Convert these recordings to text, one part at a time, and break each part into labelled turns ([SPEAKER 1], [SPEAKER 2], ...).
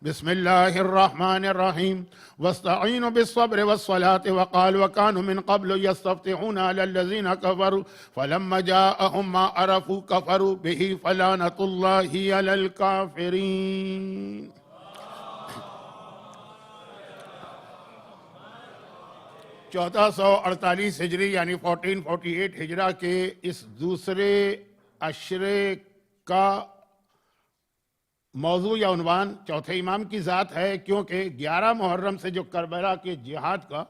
[SPEAKER 1] بسم اللہ الرحمن الرحیم واستعینوا بالصبر والصلاة وقال وكانوا من قبل يستفتحون على الذين كفروا فلما جاءهم ما عرفوا كفروا به فلعنة الله على الكافرين۔ 1448 ہجری یعنی 1448 ہجرہ کے اس دوسرے عشرے کا موضوع یا عنوان چوتھے امام کی ذات ہے، کیونکہ 11 محرم سے جو کربلا کے جہاد کا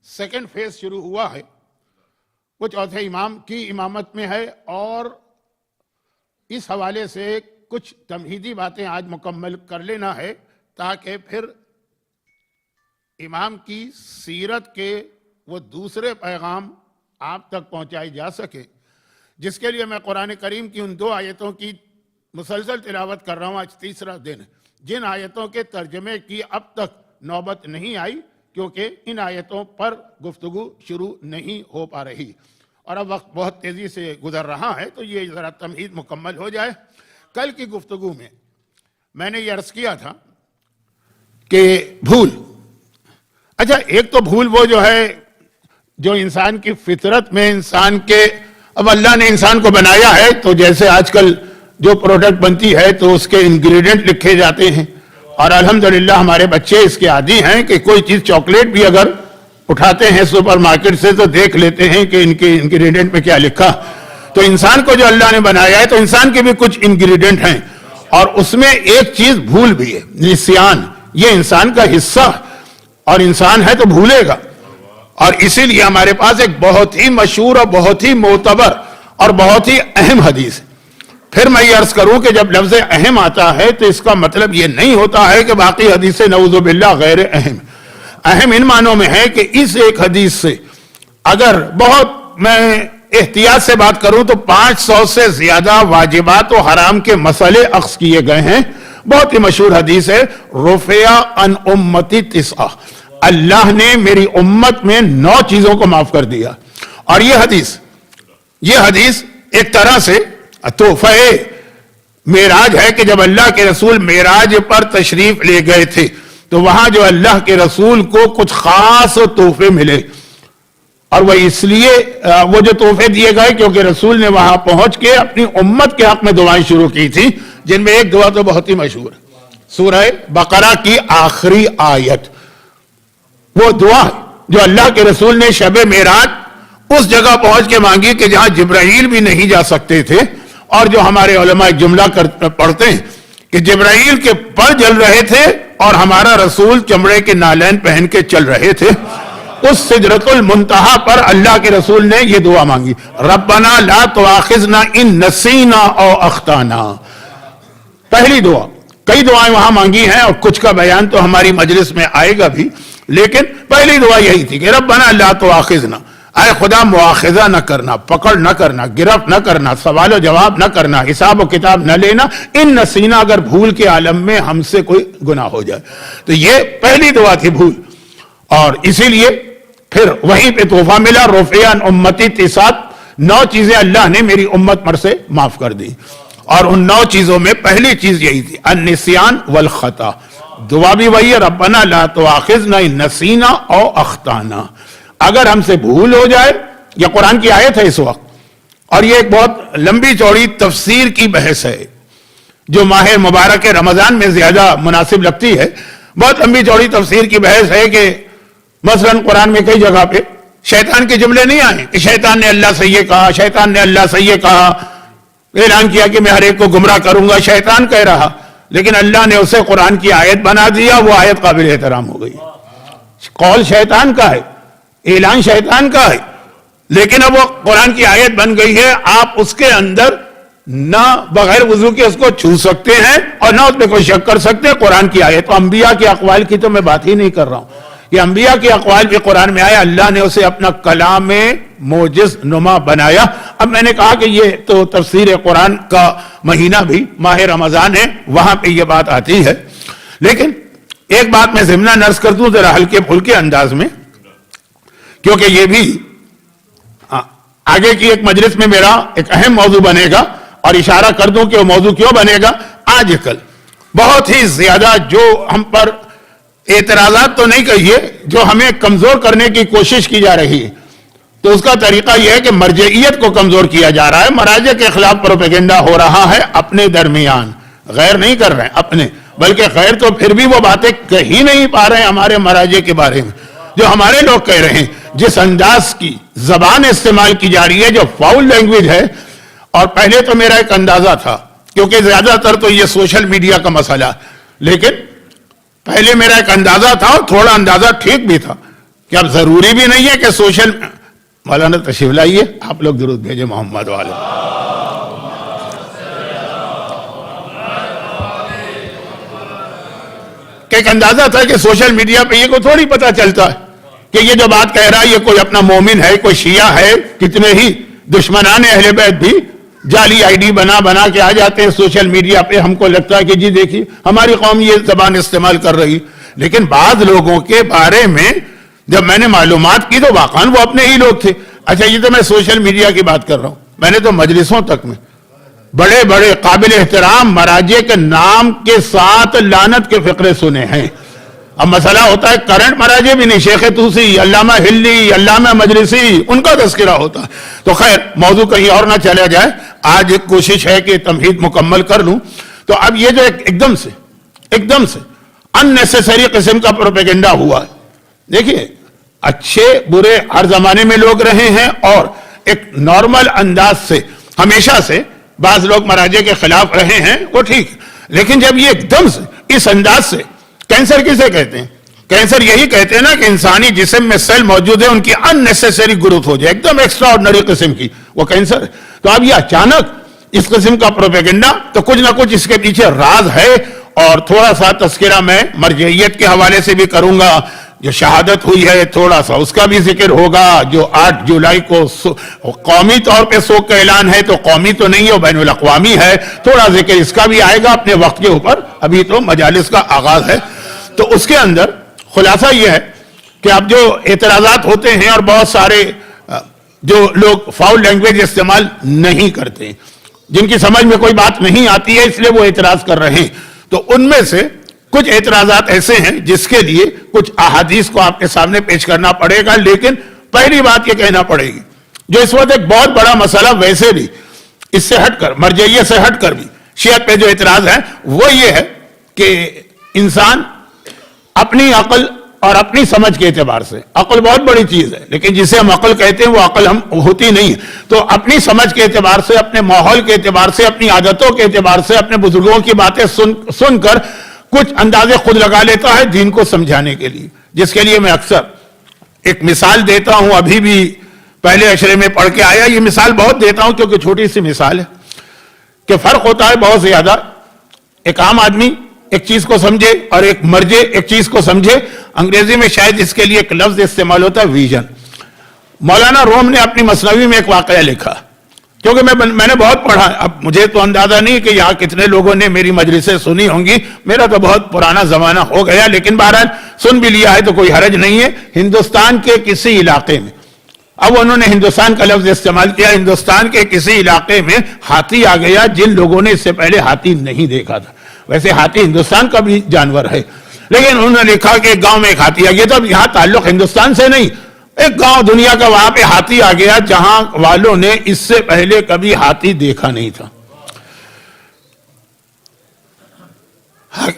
[SPEAKER 1] سیکنڈ فیز شروع ہوا ہے وہ چوتھے امام کی امامت میں ہے، اور اس حوالے سے کچھ تمہیدی باتیں آج مکمل کر لینا ہے تاکہ پھر امام کی سیرت کے وہ دوسرے پیغام آپ تک پہنچائی جا سکے، جس کے لیے میں قرآن کریم کی ان 2 آیتوں کی مسلسل تلاوت کر رہا ہوں۔ آج تیسرا دن جن آیتوں کے ترجمے کی اب تک نوبت نہیں آئی، کیونکہ ان آیتوں پر گفتگو شروع نہیں ہو پا رہی اور اب وقت بہت تیزی سے گزر رہا ہے، تو یہ ذرا تمہید مکمل ہو جائے۔ کل کی گفتگو میں نے یہ عرض کیا تھا کہ بھول، اچھا ایک تو بھول وہ جو ہے جو انسان کی فطرت میں انسان کے، اب اللہ نے انسان کو بنایا ہے تو جیسے آج کل جو پروڈکٹ بنتی ہے تو اس کے انگریڈینٹ لکھے جاتے ہیں، اور الحمدللہ ہمارے بچے اس کے عادی ہیں کہ کوئی چیز چاکلیٹ بھی اگر اٹھاتے ہیں سپر مارکیٹ سے تو دیکھ لیتے ہیں کہ ان کے انگریڈینٹ میں کیا لکھا۔ تو انسان کو جو اللہ نے بنایا ہے تو انسان کے بھی کچھ انگریڈینٹ ہیں، اور اس میں ایک چیز بھول بھی ہے، نسیان۔ یہ انسان کا حصہ، اور انسان ہے تو بھولے گا، اور اسی لیے ہمارے پاس ایک بہت ہی مشہور اور بہت ہی معتبر اور بہت ہی اہم حدیث ہے۔ پھر میں یہ عرض کروں کہ جب لفظ اہم آتا ہے تو اس کا مطلب یہ نہیں ہوتا ہے کہ باقی حدیثیں نعوذ باللہ غیر اہم۔ اہم ان معنوں میں ہے کہ اس ایک حدیث سے اگر بہت میں احتیاط سے بات کروں تو 500 سے زیادہ واجبات و حرام کے مسئلے اخذ کیے گئے ہیں۔ بہت ہی مشہور حدیث ہے، رفع عن امتی 9، اللہ نے میری امت میں 9 چیزوں کو معاف کر دیا۔ اور یہ حدیث ایک طرح سے تحفہ معراج ہے کہ جب اللہ کے رسول معراج پر تشریف لے گئے تھے تو وہاں جو اللہ کے رسول کو کچھ خاص تحفے ملے، اور وہ اس لیے وہ جو تحفے دیے گئے کیونکہ رسول نے وہاں پہنچ کے اپنی امت کے حق میں دعائیں شروع کی تھی، جن میں ایک دعا تو بہت ہی مشہور ہے، سورہ بقرہ کی آخری آیت۔ وہ دعا جو اللہ کے رسول نے شب معراج اس جگہ پہنچ کے مانگی کہ جہاں جبرائیل بھی نہیں جا سکتے تھے، اور جو ہمارے علماء ایک جملہ پڑھتے ہیں کہ جبرائیل کے پر جل رہے تھے اور ہمارا رسول چمڑے کے نالین پہن کے چل رہے تھے۔ اس سدرۃ المنتہا پر اللہ کے رسول نے یہ دعا مانگی، ربنا لا تؤاخذنا ان نسینا او اخطانا۔ پہلی دعا، کئی دعائیں وہاں مانگی ہیں اور کچھ کا بیان تو ہماری مجلس میں آئے گا بھی، لیکن پہلی دعا یہی تھی کہ ربنا لا تؤاخذنا، اے خدا مواخذہ نہ کرنا، پکڑ نہ کرنا، گرفت نہ کرنا، سوال و جواب نہ کرنا، حساب و کتاب نہ لینا، ان نسینا، اگر بھول کے عالم میں ہم سے کوئی گناہ ہو جائے۔ تو یہ پہلی دعا تھی، بھول، اور اسی لیے پھر وہیں پہ تحفہ ملا، رفع عن امتی 9، 9 چیزیں اللہ نے میری امت پر سے معاف کر دی، اور ان 9 چیزوں میں پہلی چیز یہی تھی، النسیان والخطا۔ دعا بھی وہی ہے، ربنا لا تؤاخذنا ان نسینا او اخطانا، اگر ہم سے بھول ہو جائے۔ یہ قرآن کی آیت ہے اس وقت، اور یہ ایک بہت لمبی چوڑی تفسیر کی بحث ہے جو ماہ مبارک رمضان میں زیادہ مناسب لگتی ہے۔ بہت لمبی چوڑی تفسیر کی بحث ہے کہ مثلا قرآن میں کئی جگہ پہ شیطان کے جملے نہیں آئے کہ شیطان نے اللہ سے یہ کہا، شیطان نے اللہ سے یہ کہا، اعلان کیا کہ میں ہر ایک کو گمراہ کروں گا، شیطان کہہ رہا، لیکن اللہ نے اسے قرآن کی آیت بنا دیا، وہ آیت قابل احترام ہو گئی۔ قول شیطان کا ہے، اعلان شیطان کا ہے، لیکن اب وہ قرآن کی آیت بن گئی ہے، آپ اس کے اندر نہ بغیر وضو کے اس کو چھو سکتے ہیں اور نہ اس پہ کوئی شک کر سکتے ہیں۔ قرآن کی آیت، انبیاء کے اقوال کی تو میں بات ہی نہیں کر رہا ہوں، یہ انبیاء کے اقوال بھی قرآن میں آیا، اللہ نے اسے اپنا کلام موجز نما بنایا۔ اب میں نے کہا کہ یہ تو تفسیر قرآن کا مہینہ بھی ماہ رمضان ہے، وہاں پہ یہ بات آتی ہے، لیکن ایک بات میں ضمناً عرض کر دوں ذرا ہلکے پھلکے انداز میں، کیونکہ یہ بھی آگے کی ایک مجلس میں میرا ایک اہم موضوع بنے گا، اور اشارہ کر دوں کہ وہ موضوع کیوں بنے گا۔ آج کل بہت ہی زیادہ جو ہم پر اعتراضات تو نہیں کہیے، جو ہمیں کمزور کرنے کی کوشش کی جا رہی ہے، تو اس کا طریقہ یہ ہے کہ مرجعیت کو کمزور کیا جا رہا ہے، مراجع کے خلاف پروپیگنڈا ہو رہا ہے اپنے درمیان، غیر نہیں کر رہے ہیں اپنے، بلکہ غیر تو پھر بھی وہ باتیں کہی نہیں پا رہے ہیں ہمارے مراجع کے بارے میں جو ہمارے لوگ کہہ رہے ہیں۔ جس انداز کی زبان استعمال کی جا رہی ہے جو فاؤل لینگویج ہے، اور پہلے تو میرا ایک اندازہ تھا، کیونکہ زیادہ تر تو یہ سوشل میڈیا کا مسئلہ، لیکن پہلے میرا ایک اندازہ تھا اور تھوڑا اندازہ ٹھیک بھی تھا کہ اب ضروری بھی نہیں ہے کہ سوشل، مولانا تشریف لائیے، آپ لوگ درود بھیجیں محمد والے، کہ ایک اندازہ تھا کہ سوشل میڈیا پہ یہ کو تھوڑی پتا چلتا ہے کہ یہ جو بات کہہ رہا ہے یہ کوئی اپنا مومن ہے، کوئی شیعہ ہے، کتنے ہی دشمنان اہل بیت بھی جعلی آئی ڈی بنا کے آ جاتے ہیں سوشل میڈیا پہ، ہم کو لگتا ہے کہ جی دیکھیے ہماری قوم یہ زبان استعمال کر رہی، لیکن بعض لوگوں کے بارے میں جب میں نے معلومات کی تو واقعاً وہ اپنے ہی لوگ تھے۔ اچھا یہ تو میں سوشل میڈیا کی بات کر رہا ہوں، میں نے تو مجلسوں تک میں بڑے بڑے قابل احترام مراجع کے نام کے ساتھ لعنت کے فقرے سنے ہیں۔ اب مسئلہ ہوتا ہے کرنٹ مراجع بھی نہیں، شیخ توسی، علامہ ہلی، علامہ مجلسی، ان کا تذکرہ ہوتا ہے۔ تو خیر موضوع کہیں اور نہ چلا جائے، آج ایک کوشش ہے کہ تمہید مکمل کر لوں۔ تو اب یہ جو ایک دم سے اننیسیسری قسم کا پروپیگنڈا ہوا ہے، دیکھیے اچھے برے ہر زمانے میں لوگ رہے ہیں، اور ایک نارمل انداز سے ہمیشہ سے بعض لوگ مراجع کے خلاف رہے ہیں، وہ ٹھیک، لیکن جب یہ ایک دم سے اس انداز سے، کینسر کسے کہتے ہیں؟ کینسر یہی کہتے ہیں نا کہ انسانی جسم میں سیل موجود ہے ان کی اننیسیسری گروتھ ہو جائے، ایک دم ایکسٹرا آرڈنری قسم کی، وہ کینسر ہے۔ تو اب یہ اچانک اس قسم کا پروپیگنڈا، تو کچھ نہ کچھ اس کے پیچھے راز ہے، اور تھوڑا سا تذکرہ میں مرجعیت کے حوالے سے بھی کروں گا، جو شہادت ہوئی ہے تھوڑا سا اس کا بھی ذکر ہوگا، جو 8 جولائی کو قومی طور پہ سوگ کا اعلان ہے، تو قومی تو نہیں ہے، وہ بین الاقوامی ہے، تھوڑا ذکر اس کا بھی آئے گا اپنے وقت کے اوپر، ابھی تو مجالس کا آغاز ہے۔ تو اس کے اندر خلاصہ یہ ہے کہ اب جو اعتراضات ہوتے ہیں، اور بہت سارے جو لوگ فاؤل لینگویج استعمال نہیں کرتے، جن کی سمجھ میں کوئی بات نہیں آتی ہے اس لیے وہ اعتراض کر رہے ہیں، تو ان میں سے کچھ اعتراضات ایسے ہیں جس کے لیے کچھ احادیث کو آپ کے سامنے پیش کرنا پڑے گا، لیکن پہلی بات یہ کہنا پڑے گی جو اس وقت ایک بہت بڑا مسئلہ ویسے بھی اس سے ہٹ کر، مرجعیت سے ہٹ کر بھی شیعت پہ جو اعتراض ہے وہ یہ ہے کہ انسان اپنی عقل اور اپنی سمجھ کے اعتبار سے، عقل بہت بڑی چیز ہے لیکن جسے ہم عقل کہتے ہیں وہ عقل ہم ہوتی نہیں ہے، تو اپنی سمجھ کے اعتبار سے، اپنے ماحول کے اعتبار سے، اپنی عادتوں کے اعتبار سے، اپنے بزرگوں کی باتیں سن کر کچھ اندازے خود لگا لیتا ہے دین کو سمجھانے کے لیے، جس کے لیے میں اکثر ایک مثال دیتا ہوں، ابھی بھی پہلے عشرے میں پڑھ کے آیا، یہ مثال بہت دیتا ہوں کیونکہ چھوٹی سی مثال ہے کہ فرق ہوتا ہے بہت زیادہ، ایک عام آدمی ایک چیز کو سمجھے اور ایک مرجع ایک چیز کو سمجھے۔ انگریزی میں شاید اس کے لیے ایک لفظ استعمال ہوتا ہے ویژن۔ مولانا روم نے اپنی مثنوی میں ایک واقعہ لکھا، کیونکہ میں نے بہت پڑھا، اب مجھے تو اندازہ نہیں کہ یہاں کتنے لوگوں نے میری مجلسیں سنی ہوں گی، میرا تو بہت پرانا زمانہ ہو گیا، لیکن بہرحال سن بھی لیا ہے تو کوئی حرج نہیں ہے۔ ہندوستان کے کسی علاقے میں، اب انہوں نے ہندوستان کا لفظ استعمال کیا، ہندوستان کے کسی علاقے میں ہاتھی آ گیا جن لوگوں نے اس سے پہلے ہاتھی نہیں دیکھا تھا۔ ویسے ہاتھی ہندوستان کا بھی جانور ہے، لیکن انہوں نے لکھا کہ ایک گاؤں میں ایک ہاتھی آ گیا، تو یہاں تعلق ہندوستان سے نہیں، ایک گاؤں دنیا کا، وہاں پہ ہاتھی آ گیا جہاں والوں نے اس سے پہلے کبھی ہاتھی دیکھا نہیں تھا۔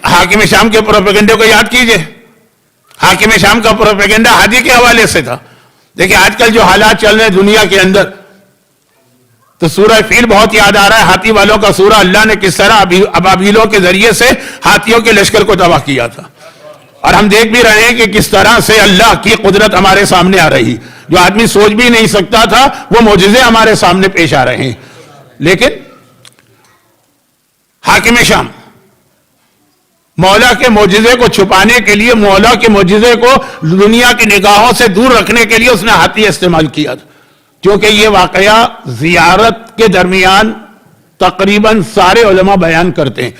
[SPEAKER 1] حاکم شام کے پروپیگنڈے کو یاد کیجئے، حاکم شام کا پروپیگنڈا ہاتھی کے حوالے سے تھا۔ دیکھیں آج کل جو حالات چل رہے ہیں دنیا کے اندر، تو سورہ فیل بہت یاد آ رہا ہے، ہاتھی والوں کا سورہ، اللہ نے کس طرح ابابیلوں کے ذریعے سے ہاتھیوں کے لشکر کو تباہ کیا تھا، اور ہم دیکھ بھی رہے ہیں کہ کس طرح سے اللہ کی قدرت ہمارے سامنے آ رہی، جو آدمی سوچ بھی نہیں سکتا تھا وہ معجزے ہمارے سامنے پیش آ رہے ہیں۔ لیکن حاکم شام مولا کے معجزے کو چھپانے کے لیے، مولا کے معجزے کو دنیا کی نگاہوں سے دور رکھنے کے لیے اس نے ہاتھی استعمال کیا تھا، کیونکہ یہ واقعہ زیارت کے درمیان تقریباً سارے علماء بیان کرتے ہیں،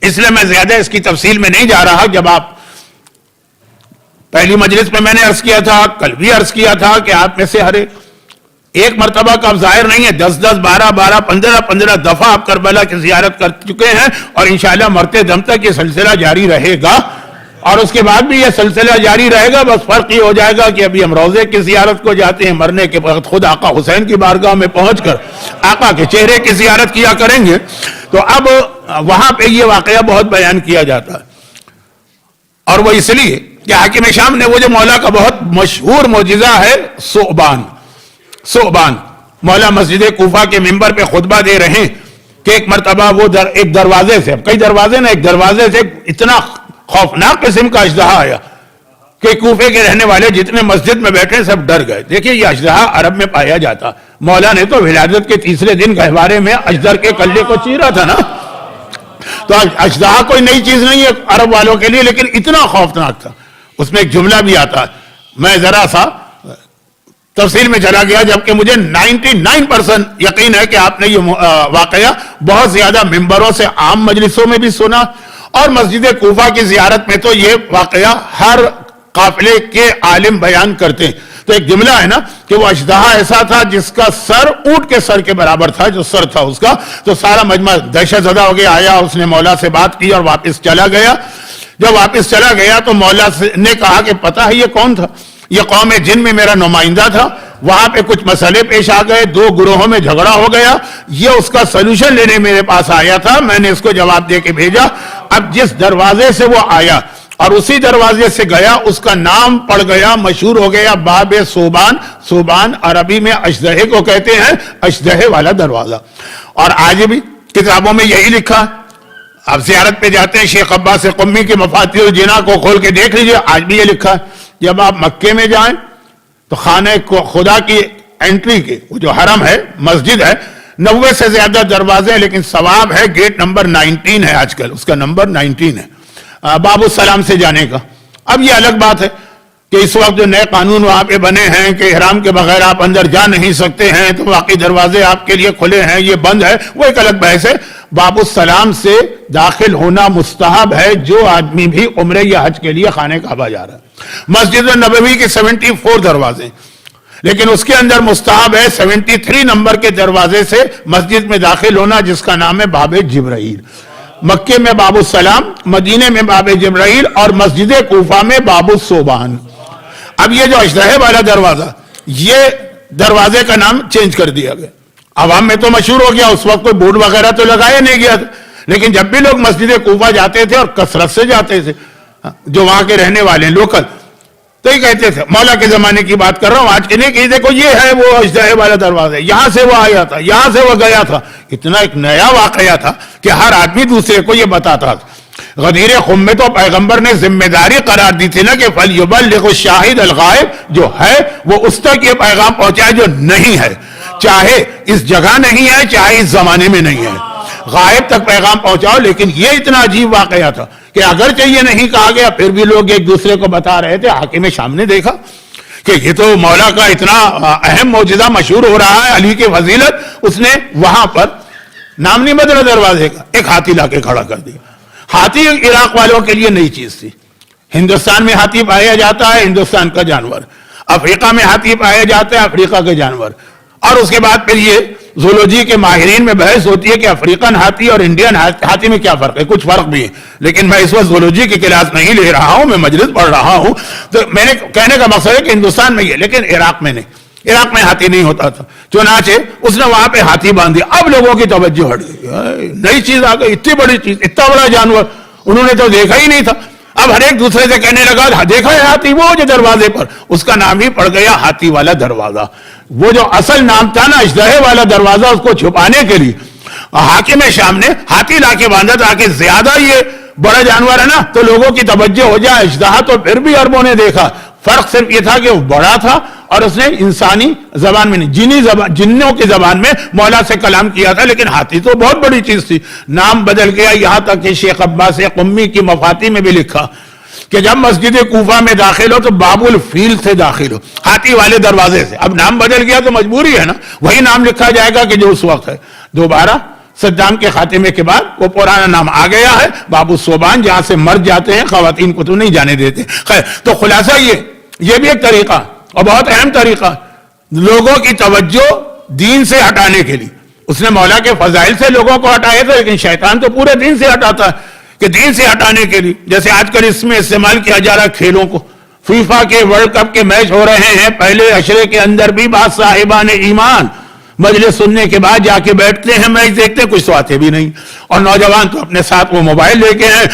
[SPEAKER 1] اس لیے میں زیادہ اس کی تفصیل میں نہیں جا رہا۔ جب آپ پہلی مجلس میں میں نے عرض کیا تھا، کل بھی عرض کیا تھا کہ آپ میں سے ہر ایک ایک مرتبہ کا اب ظاہر نہیں ہے، 10 12 15 دفعہ آپ کربلا کی زیارت کر چکے ہیں، اور انشاءاللہ مرتے دم تک یہ سلسلہ جاری رہے گا، اور اس کے بعد بھی یہ سلسلہ جاری رہے گا۔ بس فرق یہ ہو جائے گا کہ ابھی ہم روزے کی زیارت کو جاتے ہیں، مرنے کے وقت خود آقا حسین کی بارگاہ میں پہنچ کر آقا کے چہرے کی زیارت کیا کریں گے۔ تو اب وہاں پہ یہ واقعہ بہت بیان کیا جاتا ہے، اور وہ اس لیے کہ حاکم شام نے وہ جو مولا کا بہت مشہور معجزہ ہے ثعبان، مولا مسجد کوفہ کے منبر پہ خطبہ دے رہے ہیں کہ ایک مرتبہ وہ ایک دروازے سے، کئی دروازے نا، ایک دروازے سے اتنا خوفناک قسم کا اژدہا آیا کہ کوفے کے رہنے والے جتنے مسجد میں بیٹھے سب ڈر گئے۔ دیکھیں یہ اژدہا عرب میں پایا جاتا، مولا نے تو ولادت کے تیسرے دن گہوارے میں اژدر کے کلے کو چیرا تھا نا، تو اژدہا کوئی نئی چیز نہیں ہے عرب والوں کے لیے، لیکن اتنا خوفناک تھا۔ اس میں ایک جملہ بھی آتا ہے، میں ذرا سا تفصیل میں چلا گیا، جبکہ مجھے 99% یقین ہے کہ آپ نے یہ واقعہ بہت زیادہ ممبروں سے عام مجلسوں میں بھی سنا، اور مسجد کوفہ کی زیارت میں تو یہ واقعہ ہر قافلے کے عالم بیان کرتے ہیں۔ تو ایک جملہ ہے نا کہ وہ اژدہا ایسا تھا جس کا سر اونٹ کے سر کے برابر تھا، جو سر تھا اس کا، تو سارا مجمع دہشت زدہ ہو گیا، آیا اس نے مولا سے بات کی اور واپس چلا گیا۔ جب واپس چلا گیا تو مولا نے کہا کہ پتہ ہے یہ کون تھا؟ یہ قوم جن میں میرا نمائندہ تھا، وہاں پہ کچھ مسئلے پیش آ گئے، 2 گروہوں میں جھگڑا ہو گیا، یہ اس کا سلوشن لینے میرے پاس آیا تھا، میں نے اس کو جواب دے کے بھیجا۔ اب جس دروازے سے وہ آیا اور اسی دروازے سے گیا، اس کا نام پڑ گیا، مشہور ہو گیا، باب ثعبان عربی میں اژدہے کو کہتے ہیں، اژدہے والا دروازہ۔ اور آج بھی کتابوں میں یہی لکھا ہے، آپ زیارت پہ جاتے ہیں، شیخ عباس قمی کی مفاتیح الجناں کو کھول کے دیکھ لیجئے، آج بھی یہ لکھا ہے۔ جب آپ مکے میں جائیں تو خانہ خدا کی انٹری کے، وہ جو حرم ہے، مسجد ہے، 90 سے زیادہ دروازے ہیں، لیکن ثواب ہے گیٹ نمبر 19 ہے، آج کل اس کا نمبر 19 ہے، باب السلام سے جانے کا۔ اب یہ الگ بات ہے کہ اس وقت جو نئے قانون وہاں پہ بنے ہیں کہ احرام کے بغیر آپ اندر جا نہیں سکتے ہیں، تو باقی دروازے آپ کے لیے کھلے ہیں، یہ بند ہے، وہ ایک الگ بحث ہے۔ باب السلام سے داخل ہونا مستحب ہے جو آدمی بھی عمرے یا حج کے لیے خانہ کعبہ جا رہا ہے۔ مسجد نبوی کے 74 دروازے، لیکن اس کے اندر مستحب ہے 73 نمبر کے دروازے سے مسجد میں داخل ہونا، جس کا نام ہے باب جبرائیل۔ مکے میں باب السلام، مدینے میں باب جبرائیل، اور مسجد کوفہ میں باب ثعبان۔ اب یہ جو اژدہے والا دروازہ، یہ دروازے کا نام چینج کر دیا گیا، عوام میں تو مشہور ہو گیا، اس وقت کوئی بورڈ وغیرہ تو لگایا نہیں گیا تھا، لیکن جب بھی لوگ مسجد کوفہ جاتے تھے، اور کثرت سے جاتے تھے، جو وہاں کے رہنے والے لوکل، تو یہ کہتے تھے، مولا کے زمانے کی بات کر رہا ہوں، آج کے نہیں، کہ دیکھو یہ ہے وہ اژدہے والا دروازہ، یہاں سے وہ آیا تھا، یہاں سے وہ گیا تھا۔ اتنا ایک نیا واقعہ تھا کہ ہر آدمی دوسرے کو یہ بتاتا تھا۔ غدیر خم میں تو پیغمبر نے ذمہ داری قرار دی تھی نا کہ فَلْيُبَلِّغُ الشَّاهِدَ الْغَائِبَ، جو ہے وہ اس تک یہ پیغام پہنچائے جو نہیں ہے، چاہے اس جگہ نہیں ہے، چاہے اس زمانے میں نہیں ہے، غائب تک پیغام پہنچاؤ۔ لیکن یہ اتنا عجیب واقعہ تھا کہ اگرچہ یہ نہیں کہا گیا، پھر بھی لوگ ایک دوسرے کو بتا رہے تھے۔ حاکم شام نے دیکھا کہ یہ تو مولا کا اتنا اہم معجزہ مشہور ہو رہا ہے، علی کی فضیلت، اس نے وہاں پر نام نہیں بدلا دروازے کا، ایک ہاتھی لا کے کھڑا کر دیا۔ ہاتھی عراق والوں کے لیے نئی چیز تھی، ہندوستان میں ہاتھی پایا جاتا ہے، ہندوستان کا جانور، افریقہ میں ہاتھی پایا جاتا ہے، افریقہ کے جانور، اور اس کے بعد پھر یہ زولوجی کے ماہرین میں بحث ہوتی ہے کہ افریقن ہاتھی اور انڈین ہاتھی میں کیا فرق ہے، کچھ فرق بھی ہے، لیکن میں اس وقت زولوجی کی کلاس نہیں لے رہا ہوں، میں مجلس پڑھ رہا ہوں، تو میں نے کہنے کا مقصد ہے کہ ہندوستان میں یہ، لیکن عراق میں نہیں، عراق میں ہاتھی نہیں ہوتا تھا، چنانچہ اس نے وہاں پہ ہاتھی باندھ دیا۔ اب لوگوں کی توجہ ہٹ گئی، نئی چیز آ گئی، اتنی بڑی چیز، اتنا بڑا جانور انہوں نے تو دیکھا ہی نہیں تھا۔ اب ہر ایک دوسرے سے کہنے لگا، دیکھا ہے ہاتھی، وہ جو دروازے پر، اس کا نام ہی پڑ گیا ہاتھی والا دروازہ۔ وہ جو اصل نام تھا نا اژدہے والا دروازہ، اس کو چھپانے کے لیے حاکم شام نے ہاتھی لا کے باندھا تاکہ زیادہ یہ بڑا جانور ہے نا تو لوگوں کی توجہ ہو جائے۔ اژدہا تو پھر بھی عربوں نے دیکھا، فرق صرف یہ تھا کہ وہ بڑا تھا اور اس نے انسانی زبان میں نہیں، جنوں کی زبان میں مولا سے کلام کیا تھا، لیکن ہاتھی تو بہت بڑی چیز تھی۔ نام بدل گیا، یہاں تک کہ شیخ عباس قمی کی مفاتیح میں بھی لکھا کہ جب مسجد کوفہ میں داخل ہو تو باب الفیل سے داخل ہو، ہاتھی والے دروازے سے۔ اب نام بدل گیا تو مجبوری ہے نا، وہی نام لکھا جائے گا کہ جو اس وقت ہے۔ دوبارہ صدام کے خاتمے کے بعد وہ پرانا نام آ گیا ہے، باب الثعبان، جہاں سے مرد جاتے ہیں، خواتین کو تو نہیں جانے دیتے۔ خیر، تو خلاصہ یہ بھی ایک طریقہ اور بہت اہم طریقہ، لوگوں کی توجہ دین سے ہٹانے کے لیے. اس نے مولا کے فضائل سے لوگوں کو ہٹایا تھا, لیکن شیطان تو پورے دین سے ہٹاتا ہے کہ دین سے ہٹانے کے لیے. جیسے آج کل اس میں استعمال کیا جا رہا ہے کھیلوں کو. فیفا کے ورلڈ کپ کے میچ ہو رہے ہیں, پہلے عشرے کے اندر بھی بعض صاحبان ایمان مجلس سننے کے بعد جا کے بیٹھتے ہیں, میچ دیکھتے ہیں, کچھ تو آتے بھی نہیں. اور نوجوان تو اپنے ساتھ وہ موبائل لے کے ہیں,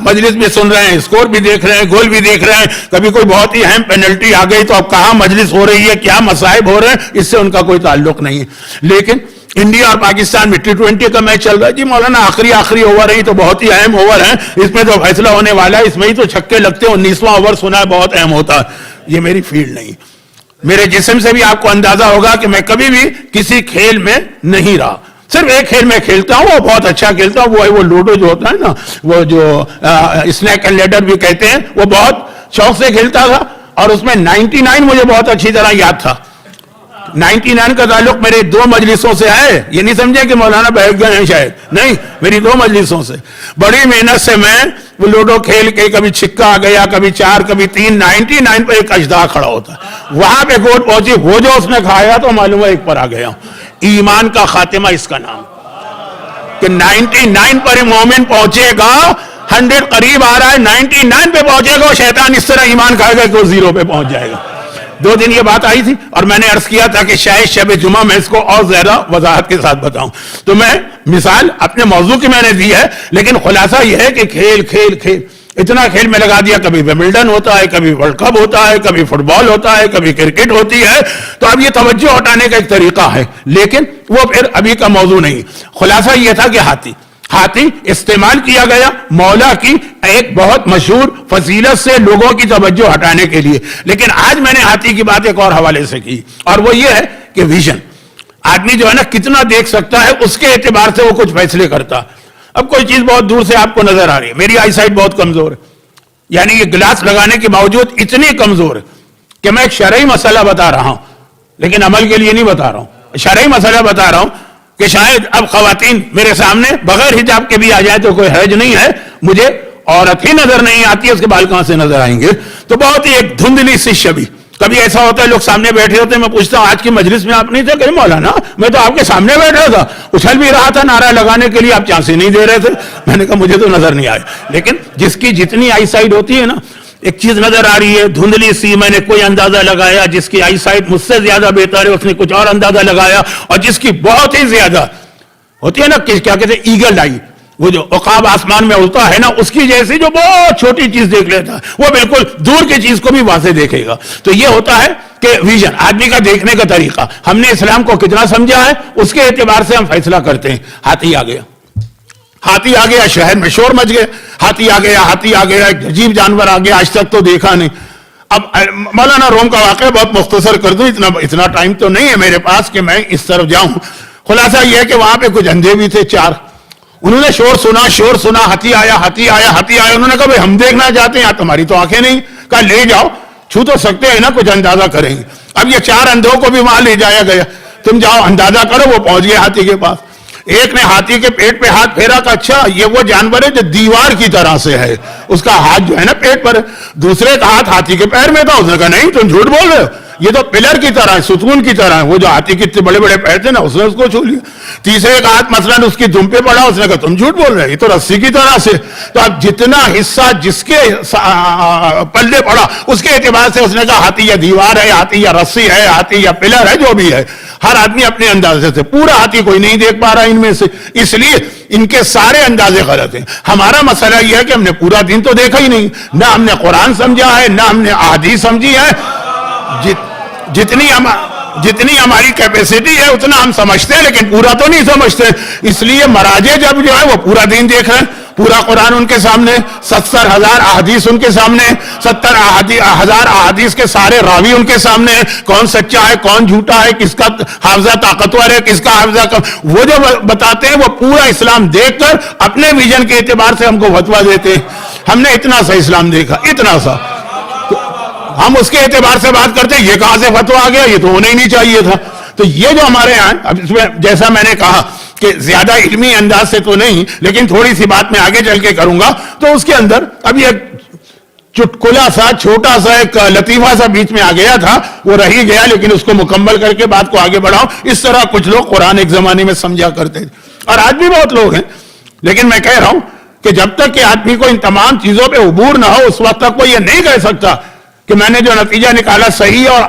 [SPEAKER 1] مجلس بھی سن رہے ہیں, اسکور بھی دیکھ رہے ہیں, گول بھی دیکھ رہے ہیں. کبھی کوئی بہت ہی اہم پینلٹی آ گئی تو اب کہاں مجلس ہو رہی ہے, کیا مصائب ہو رہے ہیں, اس سے ان کا کوئی تعلق نہیں ہے. لیکن انڈیا اور پاکستان میں T20 کا میچ چل رہا ہے. جی مولانا آخری اوور ہے, تو بہت ہی اہم اوور ہے, اس میں تو فیصلہ ہونے والا ہے, اس میں ہی تو چھکے لگتے ہیں, 19واں اوور سنا ہے بہت اہم ہوتا ہے. یہ میری فیلڈ نہیں. میرے جسم سے بھی آپ کو اندازہ ہوگا کہ میں کبھی بھی کسی کھیل میں نہیں رہا. صرف ایک کھیل میں کھیلتا ہوں, وہ بہت اچھا کھیلتا ہوں, وہ ہے وہ لوڈو جو ہوتا ہے نا, وہ جو اسنیک اینڈ لیڈر بھی کہتے ہیں, وہ بہت شوق سے کھیلتا تھا. اور اس میں 99 مجھے بہت اچھی طرح یاد تھا. 99 کا تعلق میرے 2 مجلسوں سے ہے. یہ نہیں سمجھے کہ مولانا بیٹھ گئے ہیں شاید, نہیں, میری 2 مجلسوں سے. بڑی محنت سے میں وہ لوڈو کھیل کے کبھی چھکا آ گیا, کبھی 4, کبھی 3. 99 پہ ایک اژدہا کھڑا ہوتا ہے, وہاں پہ گوٹ پہنچی, وہ جو اس نے کھایا تو معلوم ہے 1 پر آ گیا. ایمان کا خاتمہ اس کا نام, کہ 99 پر مومن پہنچے گا, 100 قریب آ رہا ہے, 99 پہ پہنچے گا, شیطان اس طرح ایمان کھائے گا کہ وہ 0 پہ پہنچ جائے گا. 2 دن یہ بات آئی تھی اور میں نے عرض کیا تھا کہ شاید شب جمعہ میں اس کو اور زیادہ وضاحت کے ساتھ بتاؤں. تو میں مثال اپنے موضوع کی میں نے دی ہے, لیکن خلاصہ یہ ہے کہ کھیل اتنا کھیل میں لگا دیا. کبھی ویمبلڈن ہوتا ہے, کبھی ورلڈ کپ ہوتا ہے, کبھی فٹ بال ہوتا ہے, کبھی کرکٹ ہوتی ہے. تو اب یہ توجہ ہٹانے کا ایک طریقہ ہے, لیکن وہ پھر ابھی کا موضوع نہیں. خلاصہ یہ تھا کہ ہاتھی استعمال کیا گیا مولا کی ایک بہت مشہور فضیلت سے لوگوں کی توجہ ہٹانے کے لیے. لیکن آج میں نے ہاتھی کی بات ایک اور حوالے سے کی, اور وہ یہ ہے کہ ویژن. آدمی جو ہے نا کتنا دیکھ سکتا ہے, اس کے اعتبار سے وہ کچھ فیصلے کرتا. اب کوئی چیز بہت دور سے آپ کو نظر آ رہی ہے, میری آئی سائٹ بہت کمزور ہے, یعنی یہ گلاس لگانے کے باوجود اتنی کمزور ہے کہ میں ایک شرعی مسئلہ بتا رہا ہوں, لیکن عمل کے لیے نہیں بتا رہا ہوں. شرعی مسئلہ بتا رہا ہوں کہ شاید اب خواتین میرے سامنے بغیر حجاب کے بھی آ جائیں تو کوئی حرج نہیں ہے. مجھے عورت ہی نظر نہیں آتی ہے, اس کے بال کہاں سے نظر آئیں گے. تو بہت ہی ایک دھندلی سی شبی. کبھی ایسا ہوتا ہے لوگ سامنے بیٹھے ہوتے ہیں, میں پوچھتا ہوں آج کی مجلس میں آپ نہیں تھے؟ کہ مولانا میں تو آپ کے سامنے بیٹھ رہا تھا, اچھل بھی رہا تھا نعرہ لگانے کے لیے, آپ چانس ہی نہیں دے رہے تھے. میں نے کہا مجھے تو نظر نہیں آئے. لیکن جس کی جتنی آئی سائٹ ہوتی ہے نا, ایک چیز نظر آ رہی ہے دھندلی سی, میں نے کوئی اندازہ لگایا. جس کی آئی سائٹ مجھ سے زیادہ بہتر ہے اس نے کچھ اور اندازہ لگایا, اور جس کی بہت ہی زیادہ ہوتی ہے نا, کیا کہتے ہیں, ایگل آئی, وہ جو عقاب آسمان میں اڑتا ہے نا, اس کی جیسی جو بہت چھوٹی چیز دیکھ لیتا ہے, وہ بالکل دور کی چیز کو بھی واضح دیکھے گا. تو یہ ہوتا ہے کہ ویژن, آدمی کا دیکھنے کا طریقہ. ہم نے اسلام کو کتنا سمجھا ہے اس کے اعتبار سے ہم فیصلہ کرتے ہیں. ہاتھی آ گیا, شہر میں شور مچ گئے. ہاتھی آ گیا, ایک عجیب جانور آ گیا, آج تک تو دیکھا نہیں. اب مولانا روم کا واقعہ بہت مختصر کر دوں, اتنا ٹائم تو نہیں ہے میرے پاس کہ میں اس طرف جاؤں. خلاصہ یہ ہے کہ وہاں پہ کچھ اندھے بھی تھے 4. انہوں نے شور سنا, ہاتھی آیا. انہوں نے کہا بھئی ہم دیکھنا چاہتے ہیں, تمہاری تو آنکھیں نہیں. کہا لے جاؤ, چھو تو سکتے ہیں نا, کچھ اندازہ کریں گے. اب یہ 4 اندھوں کو بھی وہاں لے جایا گیا, تم جاؤ اندازہ کرو. وہ پہنچ گئے ہاتھی کے پاس. ایک نے ہاتھی کے پیٹ پہ ہاتھ پھیرا, کہ اچھا یہ وہ جانور ہے جو دیوار کی طرح سے ہے, اس کا ہاتھ جو ہے نا پیٹ پر ہے. دوسرے کا ہاتھ ہاتھی کے پیر میں تھا, اس نے کہا نہیں تم جھوٹ بول رہے ہو, یہ تو پلر کی طرح ہے, ستون کی طرح ہے. وہ جو ہاتھی کے بڑے بڑے پیر تھے نا, اس نے اس کو چھو لیا. تیسرے کا ہاتھ مثلا اس کی دم پہ پڑا, اس نے کہا تم جھوٹ بول رہے ہو, یہ تو رسی کی طرح سے. تو اب جتنا حصہ جس کے پلے پڑا اس کے اعتبار سے اس نے کہا ہاتھی یا دیوار ہے, ہاتھی یا رسی ہے, ہاتھی یا پلر ہے, جو بھی ہے. ہر آدمی اپنے اندازے سے, پورا ہاتھی کوئی نہیں دیکھ پا رہا ان میں سے, اس لیے ان کے سارے اندازے غلط ہیں. ہمارا مسئلہ یہ ہے کہ ہم نے پورا دین تو دیکھا ہی نہیں, نہ ہم نے قرآن سمجھا ہے, نہ ہم نے احادیث سمجھی ہے. جتنی ہماری کیپیسٹی ہے اتنا ہم سمجھتے ہیں, لیکن پورا تو نہیں سمجھتے. اس لیے مراجع جب جو ہے وہ پورا دین دیکھ رہے ہیں, پورا قرآن ان کے سامنے, 70,000 احادیث ان کے سامنے, 70,000 احادیث کے سارے راوی ان کے سامنے, کون سچا ہے کون جھوٹا ہے, کس کا حافظہ طاقتور ہے کس کا حافظہ کم. وہ جو بتاتے ہیں وہ پورا اسلام دیکھ کر اپنے ویژن کے اعتبار سے ہم کو فتویٰ دیتے ہیں. ہم نے اتنا سا اسلام دیکھا, اتنا سا, ہم اس کے اعتبار سے بات کرتے ہیں یہ کہاں سے فتویٰ آ گیا, یہ تو ہونا ہی نہیں چاہیے تھا. تو یہ جو ہمارے یہاں, اب اس میں جیسا میں نے کہا کہ زیادہ علمی انداز سے تو نہیں, لیکن تھوڑی سی بات میں آگے چل کے کروں گا. تو اس کے اندر اب یہ چٹکلا سا چھوٹا سا ایک لطیفہ سا بیچ میں آ گیا تھا, وہ رہی گیا, لیکن اس کو مکمل کر کے بات کو آگے بڑھاؤ. اس طرح کچھ لوگ قرآن ایک زمانے میں سمجھا کرتے تھے, اور آج بھی بہت لوگ ہیں. لیکن میں کہہ رہا ہوں کہ جب تک کہ آدمی کو ان تمام چیزوں پہ عبور نہ ہو, اس وقت تک وہ یہ نہیں کہہ سکتا کہ میں نے جو نتیجہ نکالا صحیح, اور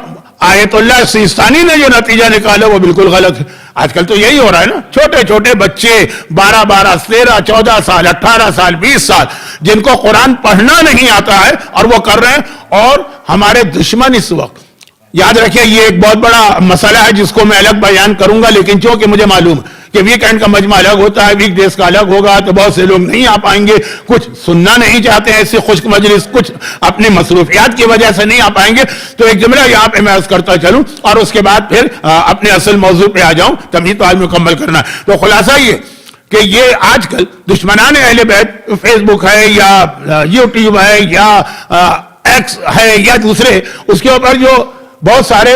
[SPEAKER 1] آیت اللہ سیستانی نے جو نتیجہ نکالا وہ بالکل غلط ہے. آج کل تو یہی ہو رہا ہے نا, چھوٹے چھوٹے بچے 12 13 14 سال 18 سال 20 سال جن کو قرآن پڑھنا نہیں آتا ہے اور وہ کر رہے ہیں. اور ہمارے دشمن اس وقت, یاد رکھیے یہ ایک بہت بڑا مسئلہ ہے جس کو میں الگ بیان کروں گا, لیکن چونکہ مجھے معلوم ہے کہ ویکینڈ کا مجمع الگ ہوتا ہے, ویک ڈیز کا الگ ہوگا, تو بہت سے لوگ نہیں آ پائیں گے, کچھ سننا نہیں چاہتے ہیں ایسی خشک مجلس, کچھ اپنی مصروفیات کی وجہ سے نہیں آ پائیں گے. تو ایک جملہ یہاں پہ میں عرض کرتا چلوں اور اس کے بعد پھر اپنے اصل موضوع پہ آ جاؤں, تبھی تو آج مکمل کرنا ہے. تو خلاصہ یہ کہ یہ آج کل دشمنان اہل بیت, فیس بک ہے یا یوٹیوب ہے یا ایکس ہے یا دوسرے, اس کے اوپر جو بہت سارے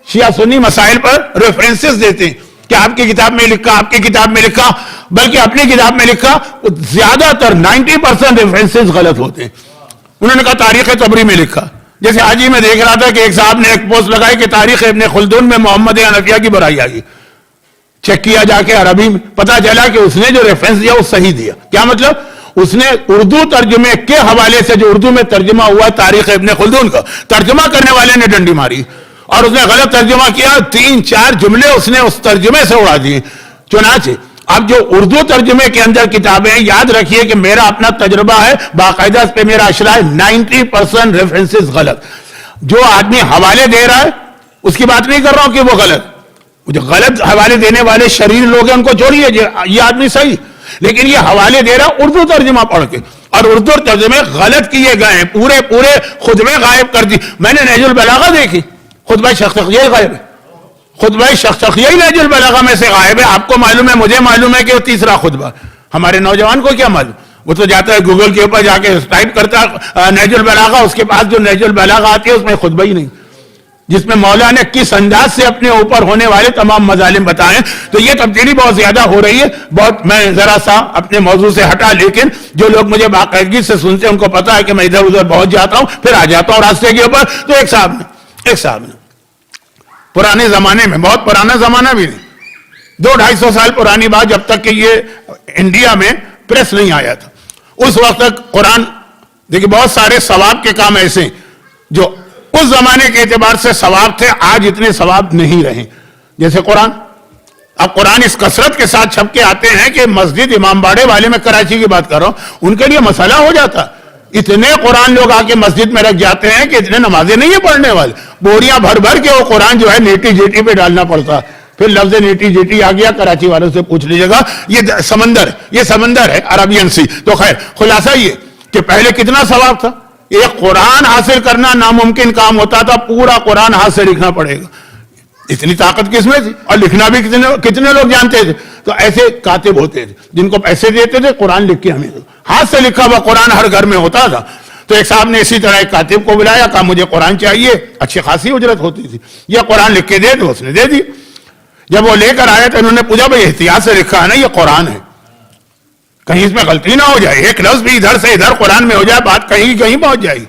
[SPEAKER 1] شیعہ سنی مسائل پر ریفرنسز دیتے ہیں کہ آپ کی کتاب میں لکھا, آپ کی کتاب میں لکھا, بلکہ اپنی کتاب میں لکھا, زیادہ تر 90% ریفرنسز غلط ہوتے ہیں. انہوں نے کہا تاریخ طبری میں لکھا. جیسے آج ہی میں دیکھ رہا تھا کہ ایک صاحب نے ایک پوسٹ لگائی کہ تاریخ ابن خلدون میں محمد حنفیہ کی برائی آئی. چیک کیا جا کے عربی میں, پتا چلا کہ اس نے جو ریفرنس دیا وہ صحیح دیا. کیا مطلب, اس نے اردو ترجمے کے حوالے سے جو اردو میں ترجمہ ہوا تاریخ ابن خلدون کا, ترجمہ کرنے والے نے ڈنڈی ماری اور اس نے غلط ترجمہ کیا, 3-4 جملے اس نے اس ترجمے سے اڑا دیے. چنانچہ اب جو اردو ترجمے کے اندر کتابیں, یاد رکھیے کہ میرا اپنا تجربہ ہے, باقاعدہ اس پہ میرا اشرا ہے, 90% ریفرنسز غلط. جو آدمی حوالے دے رہا ہے اس کی بات نہیں کر رہا ہوں کہ وہ غلط, جو غلط حوالے دینے والے شریر لوگ ہیں ان کو چھوڑیے, یہ آدمی صحیح, لیکن یہ حوالے دے رہا اردو ترجمہ پڑھ کے, اور اردو ترجمے غلط کیے گئے ہیں, پورے خطبے غائب کر دی. میں نے نہج البلاغہ دیکھی, خطبہ شخصیہ غائب ہے, خطبہ شخصیہ نہج البلاغہ میں سے غائب ہے. آپ کو معلوم ہے, مجھے معلوم ہے کہ وہ تیسرا خطبہ. ہمارے نوجوان کو کیا معلوم, وہ تو جاتا ہے گوگل کے اوپر جا کے ٹائپ کرتا ہے نہج البلاغہ, اس کے پاس جو نہج البلاغہ آتی ہے اس میں خطبہ ہی نہیں, جس میں مولا نے کس انداز سے اپنے اوپر ہونے والے تمام مظالم بتائیں. تو یہ تبدیلی بہت زیادہ ہو رہی ہے. بہت میں ذرا سا اپنے موضوع سے ہٹا, لیکن جو لوگ مجھے باقاعدگی سے سنتے ہیں ان کو پتا ہے کہ میں ادھر ادھر پہنچ جاتا ہوں, پھر آ جاتا ہوں راستے کے اوپر. تو ایک صاحب نے پرانے زمانے میں, بہت پرانا زمانہ بھی نہیں, 200-250 سال پرانی بات, جب تک کہ یہ انڈیا میں پریس نہیں آیا تھا, اس وقت تک قرآن, دیکھیں بہت سارے ثواب کے کام ایسے ہیں جو اس زمانے کے اعتبار سے ثواب تھے, آج اتنے ثواب نہیں رہے. جیسے قرآن, اب قرآن اس کثرت کے ساتھ چھپ کے آتے ہیں کہ مسجد امام باڑے والے, میں کراچی کی بات کر رہا ہوں, ان کے لیے مسئلہ ہو جاتا. اتنے قرآن لوگ آ کے مسجد میں رکھ جاتے ہیں کہ اتنے نمازیں نہیں ہیں پڑھنے والے, بوریاں بھر کے وہ قرآن جو ہے نیٹی جیٹی پہ ڈالنا پڑتا. پھر لفظ نیٹی جیٹی آ گیا, کراچی والوں سے پوچھ لیجیے گا, یہ سمندر ہے عربین سی. تو خیر خلاصہ یہ کہ پہلے کتنا ثواب تھا, ایک قرآن حاصل کرنا ناممکن کام ہوتا تھا, پورا قرآن ہاتھ سے لکھنا پڑے گا. اتنی طاقت کس میں تھی, اور لکھنا بھی کتنے لوگ جانتے تھے. تو ایسے کاتب ہوتے تھے جن کو پیسے دیتے تھے, قرآن لکھ کے ہمیں ہاتھ سے لکھا ہوا قرآن ہر گھر میں ہوتا تھا. تو ایک صاحب نے اسی طرح ایک کاتب کو بلایا, کہا مجھے قرآن چاہیے, اچھی خاصی اجرت ہوتی تھی, یہ قرآن لکھ کے دے دو. اس نے دے دی. جب وہ لے کر آیا تو انہوں نے پوچھا بھائی احتیاط سے لکھا ہے نا, یہ قرآن ہے, کہیں اس میں غلطی نہ ہو جائے, ایک لفظ بھی ادھر سے ادھر قرآن میں ہو جائے, بات کہیں پہنچ جائے گی.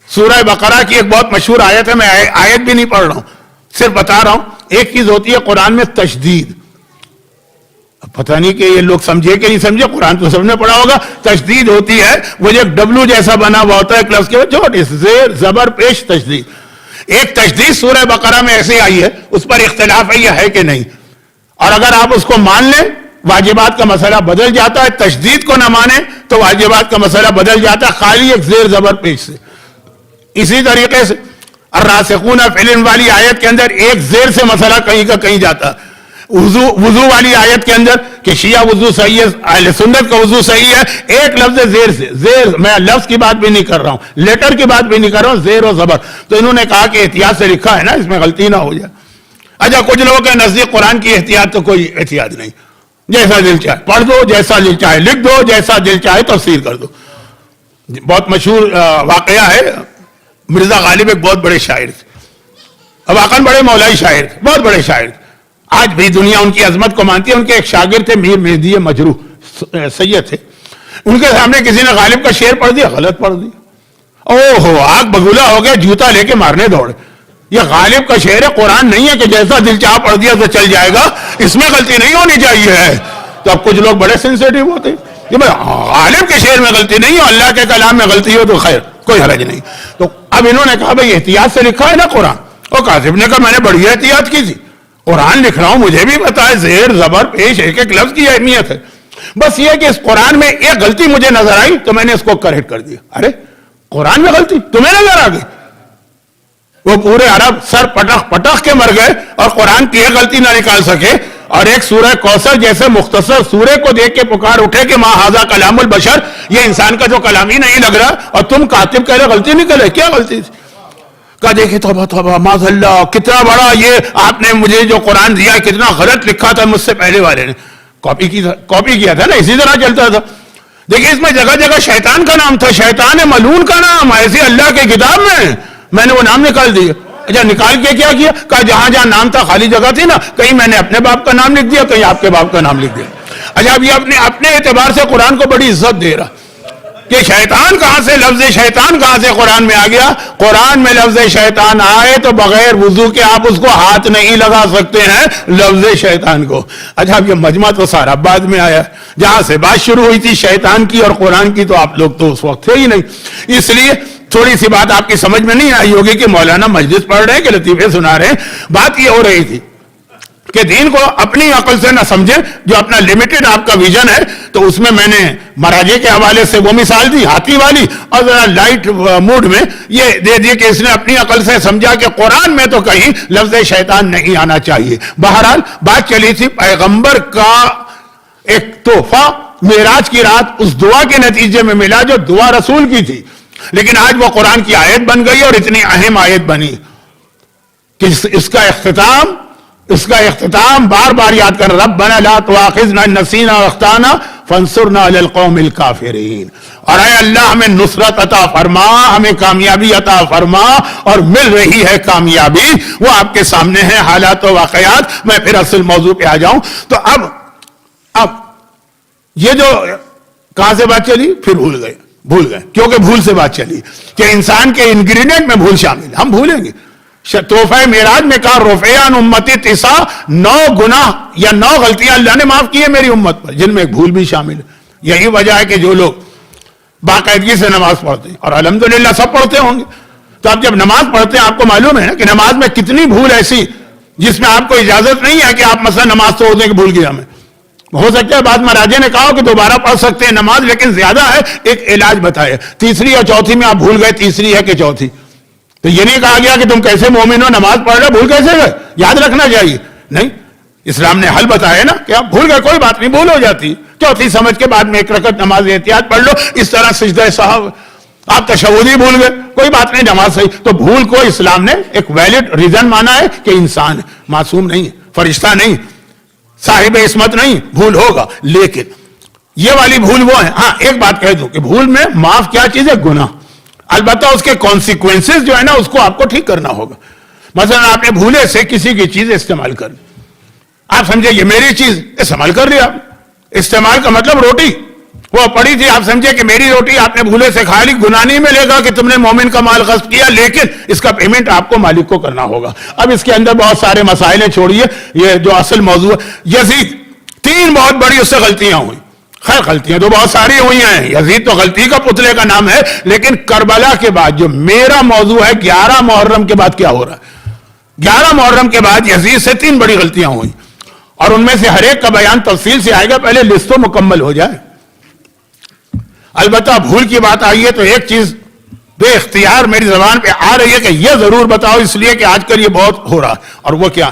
[SPEAKER 1] سورہ بقرہ کی ایک بہت مشہور آیت ہے, میں آیت بھی نہیں پڑھ رہا ہوں, صرف بتا رہا ہوں. ایک چیز ہوتی ہے قرآن میں تشدید, پتہ نہیں کہ یہ لوگ سمجھے کہ نہیں سمجھے, قرآن تو سب نے پڑھا ہوگا. تشدید ہوتی ہے وہ جو ایک ڈبلو جیسا بنا ہوا ہوتا ہے ایک لفظ کے بعد, چھوٹی زیر زبر پیش تشدید. ایک تشدید سورہ بقرہ میں ایسے آئی ہے, اس پر اختلاف ہے یہ ہے کہ نہیں, اور اگر آپ اس کو مان لیں واجبات کا مسئلہ بدل جاتا ہے, تشدید کو نہ مانیں تو واجبات کا مسئلہ بدل جاتا ہے خالی ایک زیر زبر پیش سے. اسی طریقے سے الراسخون فی العلم والی آیت کے اندر ایک زیر سے مسئلہ کہیں کا کہیں جاتا. وضو والی آیت کے اندر کہ شیعہ وضو صحیح ہے, اہل سنت کا وضو صحیح ہے, ایک لفظ زیر سے, زیر میں لفظ کی بات بھی نہیں کر رہا ہوں, لیٹر کی بات بھی نہیں کر رہا ہوں, زیر و زبر. تو انہوں نے کہا کہ احتیاط سے لکھا ہے نا, اس میں غلطی نہ ہو جائے. اچھا کچھ لوگوں کے نزدیک قرآن کی احتیاط تو کوئی احتیاط نہیں, جیسا دل چاہے پڑھ دو, جیسا دل چاہے لکھ دو, جیسا دل چاہے تفسیر کر دو. بہت مشہور واقعہ ہے, مرزا غالب ایک بہت بڑے شاعر تھے, واقعاً بڑے مولائی شاعر تھے, بہت بڑے شاعر تھے, آج بھی دنیا ان کی عظمت کو مانتی ہے. ان کے ایک شاگرد تھے میر مہدی مجروح سید تھے, ان کے سامنے کسی نے غالب کا شعر پڑھ دیا, غلط پڑھ دیا. اوہو آگ بگولا ہو گیا, جوتا لے کے مارنے دوڑے. یہ غالب کا شعر ہے, قرآن نہیں ہے کہ جیسا دل چاہ پڑھ دیا تو چل جائے گا, اس میں غلطی نہیں ہونی چاہیے ہے. تو اب کچھ لوگ بڑے سینسیٹیو ہوتے ہیں کہ غالب کے شعر میں غلطی نہیں ہو, اللہ کے کلام میں غلطی ہو تو خیر کوئی حرج نہیں. تو اب انہوں نے کہا بھئی احتیاط سے لکھا ہے نا قرآن. اور کاذب نے کہا میں نے بڑی احتیاط کی تھی, قرآن لکھ رہا ہوں, مجھے بھی پتا ہے زیر زبر پیش ایک ایک لفظ کی اہمیت ہے. بس یہ کہ اس قرآن میں ایک غلطی مجھے نظر آئی تو میں نے اس کو کریکٹ کر دیا. ارے قرآن میں غلطی تمہیں نظر آ گئی؟ وہ پورے عرب سر پٹخ پٹخ کے مر گئے اور قرآن کی ایک غلطی نہ نکال سکے. اور ایک سورہ کوثر جیسے مختصر سورے کو دیکھ کے پکار اٹھے کہ ما ھذا کلام البشر, یہ انسان کا جو کلام ہی نہیں لگ رہا, اور تم کاتب کہہ رہے غلطی نکلے. کیا غلطی تھی؟ کہا دیکھیں توبہ توبہ معاذ اللہ, کتنا بڑا یہ آپ نے مجھے جو قرآن دیا ہے کتنا غلط لکھا تھا مجھ سے پہلے والے نے. کاپی کیا تھا نا, اسی طرح چلتا تھا. دیکھیں اس میں جگہ جگہ شیطان کا نام تھا, شیطان ملعون کا نام, ایسی اللہ کی کتاب میں نے وہ نام نکال دیا. اچھا نکال کے کیا کیا؟ کہا جہاں جہاں نام تھا خالی جگہ تھی نا, کہیں میں نے اپنے باپ کا نام لکھ دیا, کہیں آپ کے باپ کا نام لکھ دیا. اچھا اب یہ اپنے اعتبار سے قرآن کو بڑی عزت دے رہا کہ شیطان کہاں سے, لفظ شیطان کہاں سے قرآن میں آ گیا. قرآن میں لفظ شیطان آئے تو بغیر وضو کے آپ اس کو ہاتھ نہیں لگا سکتے ہیں, لفظ شیطان کو. اچھا اب یہ مجمع تو سارا بعد میں آیا, جہاں سے بات شروع ہوئی تھی شیطان کی اور قرآن کی, تو آپ لوگ تو اس وقت تھے ہی نہیں. اس لیے تھوڑی سی بات آپ کی سمجھ میں نہیں آئی ہوگی کہ مولانا مجلس پڑھ رہے ہیں کہ لطیفے سنا رہے ہیں. بات یہ ہو رہی تھی کہ دین کو اپنی عقل سے نہ سمجھیں, جو اپنا لمیٹڈ آپ کا ویژن ہے. تو اس میں نے مراجع کے حوالے سے وہ مثال دی ہاتھی والی, اور ذرا لائٹ موڈ میں یہ دے دی کہ اس نے اپنی عقل سے سمجھا کہ قرآن میں تو کہیں لفظ شیطان نہیں آنا چاہیے. بہرحال بات چلی تھی پیغمبر کا ایک تحفہ معراج کی رات اس دعا کے نتیجے میں ملا جو دعا رسول کی تھی, لیکن آج وہ قرآن کی آیت بن گئی اور اتنی اہم آیت بنی کہ اس کا اختتام بار بار یاد کر, ربنا لا تؤاخذنا ان نسینا واخطانا فانصرنا علی القوم الکافرین. اور اے اللہ ہمیں نصرت عطا فرما, ہمیں کامیابی عطا فرما, اور مل رہی ہے کامیابی, وہ آپ کے سامنے ہے حالات و واقعات. میں پھر اصل موضوع پہ آ جاؤں. تو اب یہ جو کہاں سے بات چلی, پھر بھول گئے کیونکہ بھول سے بات چلی کہ انسان کے انگریڈینٹ میں بھول شامل. ہم بھولیں گے. تحفہ معراج میں کہا رفعان امتی 9 گناہ یا 9 غلطیاں اللہ نے معاف کی ہے میری امت پر, جن میں ایک بھول بھی شامل ہے. یہی وجہ ہے کہ جو لوگ باقاعدگی سے نماز پڑھتے ہیں, اور الحمدللہ سب پڑھتے ہوں گے, تو آپ جب نماز پڑھتے ہیں آپ کو معلوم ہے نا کہ نماز میں کتنی بھول ایسی جس میں آپ کو اجازت نہیں ہے کہ آپ مثلا نماز توڑ دیں کہ بھول گیا میں. ہو سکتا ہے بعد مراجع نے کہا کہ دوبارہ پڑھ سکتے ہیں نماز, لیکن زیادہ ہے ایک علاج بتایا, تیسری یا چوتھی میں آپ بھول گئے تیسری ہے کہ چوتھی. تو یہ نہیں کہا گیا کہ تم کیسے مومن ہو, نماز پڑھ رہے بھول کیسے گئے, یاد رکھنا چاہیے. نہیں, اسلام نے حل بتایا نا کہ آپ بھول گئے کوئی بات نہیں, بھول ہو جاتی, چوتھی سمجھ کے بعد میں ایک رکعت نماز احتیاط پڑھ لو. اس طرح سجدہ صاحب آپ تشہد ہی بھول گئے, کوئی بات نہیں, نماز صحیح. تو بھول کو اسلام نے ایک ویلڈ ریزن مانا ہے کہ انسان ہے, معصوم نہیں ہے, فرشتہ نہیں, صاحب عصمت نہیں, بھول ہوگا. لیکن یہ والی بھول وہ ہے. ہاں ایک بات کہہ دوں کہ بھول میں معاف کیا چیز ہے, گناہ. البتہ اس کے کانسیکوینسز جو ہے نا اس کو آپ کو ٹھیک کرنا ہوگا. مثلا آپ نے بھولے سے کسی کی چیز استعمال کر لی, آپ سمجھے یہ میری چیز استعمال کر لیا. استعمال کا مطلب روٹی وہ پڑی تھی, آپ سمجھے کہ میری روٹی آپ نے بھولے سے کھا لی, گناہ نہیں ملے گا کہ تم نے مومن کا مال غصب کیا, لیکن اس کا پیمنٹ آپ کو مالک کو کرنا ہوگا. اب اس کے اندر بہت سارے مسائل ہیں, چھوڑیے یہ جو اصل موضوع ہے. یزید 3 بہت بڑی اس سے غلطیاں ہوئی. خیر غلطیاں تو بہت ساری ہوئی ہیں, یزید تو غلطی کا پتلے کا نام ہے, لیکن کربلا کے بعد جو میرا موضوع ہے 11 محرم کے بعد کیا ہو رہا ہے, 11 محرم کے بعد یزید سے 3 بڑی غلطیاں ہوئی, اور ان میں سے ہر ایک کا بیان تفصیل سے آئے گا. پہلے لسٹ تو مکمل ہو جائے. البتہ بھول کی بات آئی ہے تو ایک چیز بے اختیار میری زبان پہ آ رہی ہے کہ یہ ضرور بتاؤ, اس لیے کہ آج کل یہ بہت ہو رہا ہے. اور وہ کیا,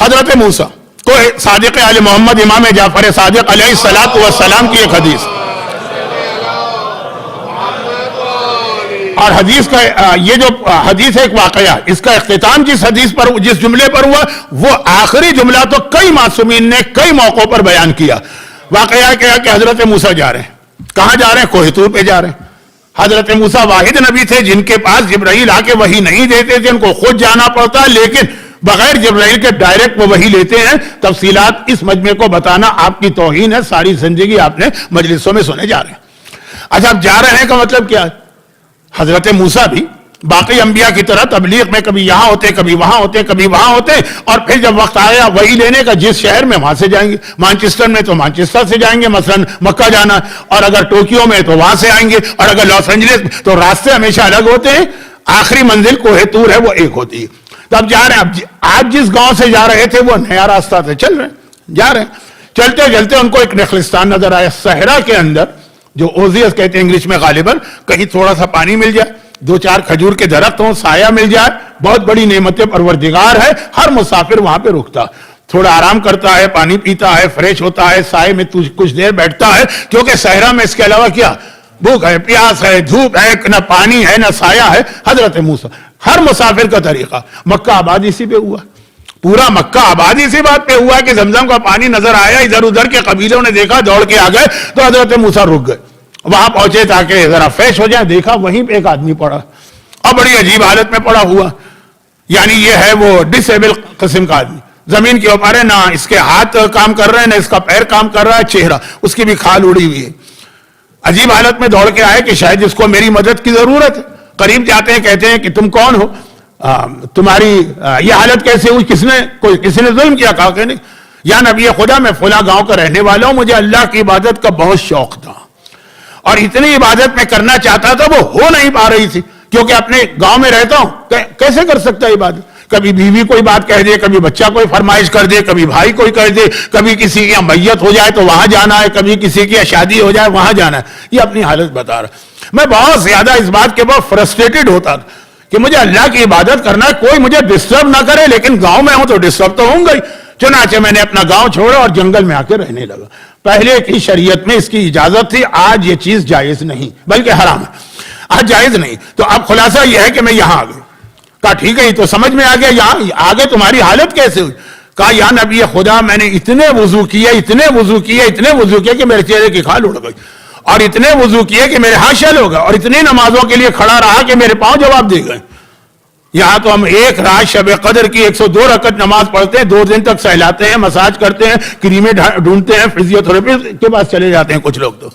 [SPEAKER 1] حضرت موسیٰ تو صادق آل محمد امام جعفر صادق علیہ السلام کی ایک حدیث, اور حدیث کا یہ جو حدیث ہے ایک واقعہ, اس کا اختتام جس حدیث پر جس جملے پر ہوا وہ آخری جملہ تو کئی معصومین نے کئی موقعوں پر بیان کیا. واقعہ کیا کہ حضرت موسیٰ جا رہے ہیں, کہاں جا رہے ہیں, کوہ طور پہ جا رہے ہیں. حضرت موسیٰ واحد نبی تھے جن کے پاس جبرائیل آ کے وحی نہیں دیتے تھے, ان کو خود جانا پڑتا, لیکن بغیر جبرائیل کے ڈائریکٹ وہ وحی لیتے ہیں. تفصیلات اس مجمع کو بتانا آپ کی توہین ہے, ساری زندگی آپ نے مجلسوں میں سنے جا رہے ہیں. اچھا اب جا رہے ہیں کا مطلب کیا ہے, حضرت موسیٰ بھی باقی انبیاء کی طرح تبلیغ میں کبھی یہاں ہوتے, کبھی وہاں ہوتے, کبھی وہاں ہوتے, اور پھر جب وقت آیا وہی لینے کا جس شہر میں وہاں سے جائیں گے. مانچسٹر میں تو مانچسٹر سے جائیں گے, مثلا مکہ جانا, اور اگر ٹوکیو میں تو وہاں سے آئیں گے, اور اگر لاس اینجلس میں تو راستے ہمیشہ الگ ہوتے ہیں, آخری منزل کوہ طور ہے وہ ایک ہوتی ہے. تو اب جا رہے ہیں, آج جس گاؤں سے جا رہے تھے وہ نیا راستہ تھا, چل رہے ہیں, جا رہے ہیں, چلتے چلتے ان کو ایک نخلستان نظر آیا صحرا کے اندر, جو اوزیس کہتے ہیں انگلش میں غالباً, کہیں تھوڑا سا پانی مل جائے, 2-4 کھجور کے درخت ہوں, سایہ مل جائے, بہت بڑی نعمت پروردگار ہے. ہر مسافر وہاں پہ رکتا, تھوڑا آرام کرتا ہے, پانی پیتا ہے, فریش ہوتا ہے, سائے میں کچھ دیر بیٹھتا ہے, کیونکہ صحرا میں اس کے علاوہ کیا, بھوک ہے, پیاس ہے, دھوپ ہے, نہ پانی ہے, نہ سایہ ہے. حضرت موسیٰ ہر مسافر کا طریقہ. مکہ آباد اسی پہ ہوا, پورا مکہ آباد اسی بات پہ ہوا کہ زمزم کا پانی نظر آیا, ادھر ادھر کے قبیلوں نے دیکھا, دوڑ کے آ گئے, تو حضرت موسیٰ رک گئے, وہاں پہنچے تاکہ ذرا فریش ہو جائیں. دیکھا وہیں پہ ایک آدمی پڑا, اور بڑی عجیب حالت میں پڑا ہوا, یعنی یہ ہے وہ ڈسیبل قسم کا آدمی, زمین کے اوپر ہے, نہ اس کے ہاتھ کام کر رہے ہیں, نہ اس کا پیر کام کر رہا ہے, چہرہ اس کی بھی کھال اڑی ہوئی ہے. عجیب حالت میں دوڑ کے آئے کہ شاید اس کو میری مدد کی ضرورت ہے. قریب جاتے ہیں, کہتے ہیں کہ تم کون ہو, تمہاری یہ حالت کیسے ہوئی, کسی نے ظلم کیا؟ کہا کہ نہیں, یا نبی خدا میں فلاں گاؤں کا رہنے والا ہوں, مجھے اللہ کی عبادت کا بہت شوق تھا, اور اتنی عبادت میں کرنا چاہتا تھا, وہ ہو نہیں پا رہی تھی, کیونکہ اپنے گاؤں میں رہتا ہوں, کیسے کر سکتا ہے عبادت؟ کبھی بیوی کوئی بات کہہ دے, کبھی بچہ کوئی فرمائش کر دے, کبھی بھائی کوئی کر دے, کبھی کسی کی میت ہو جائے تو وہاں جانا ہے, کبھی کسی کی شادی ہو جائے وہاں جانا ہے. یہ اپنی حالت بتا رہا. میں بہت زیادہ اس بات کے بعد فرسٹریٹڈ ہوتا تھا کہ مجھے اللہ کی عبادت کرنا ہے, کوئی مجھے ڈسٹرب نہ کرے, لیکن گاؤں میں ہوں تو ڈسٹرب تو ہوں گا ہی. چنانچہ میں نے اپنا گاؤں چھوڑا اور جنگل میں آ کے رہنے لگا. پہلے کی شریعت میں اس کی اجازت تھی, آج یہ چیز جائز نہیں, بلکہ حرام ہے, آج جائز نہیں. تو اب خلاصہ یہ ہے کہ میں یہاں آ گیا. کہا ٹھیک ہے, یہ تو سمجھ میں آ گیا, یہاں آگے تمہاری حالت کیسے ہوئی؟ کہا یا نبی خدا, میں نے اتنے وضو کیے کہ میرے چہرے کی کھال اڑ گئی, اور اتنے وضو کیے کہ میرے ہاتھ شل ہو گئے, اور اتنی نمازوں کے لیے کھڑا رہا کہ میرے پاؤں جواب دے گئے. یہاں تو ہم ایک رات شب قدر کی 102 رکعت نماز پڑھتے ہیں, 2 دن تک سہلاتے ہیں, مساج کرتے ہیں, کریمیں ڈھونڈتے ہیں, فزیو تھراپی کے پاس چلے جاتے ہیں کچھ لوگ. تو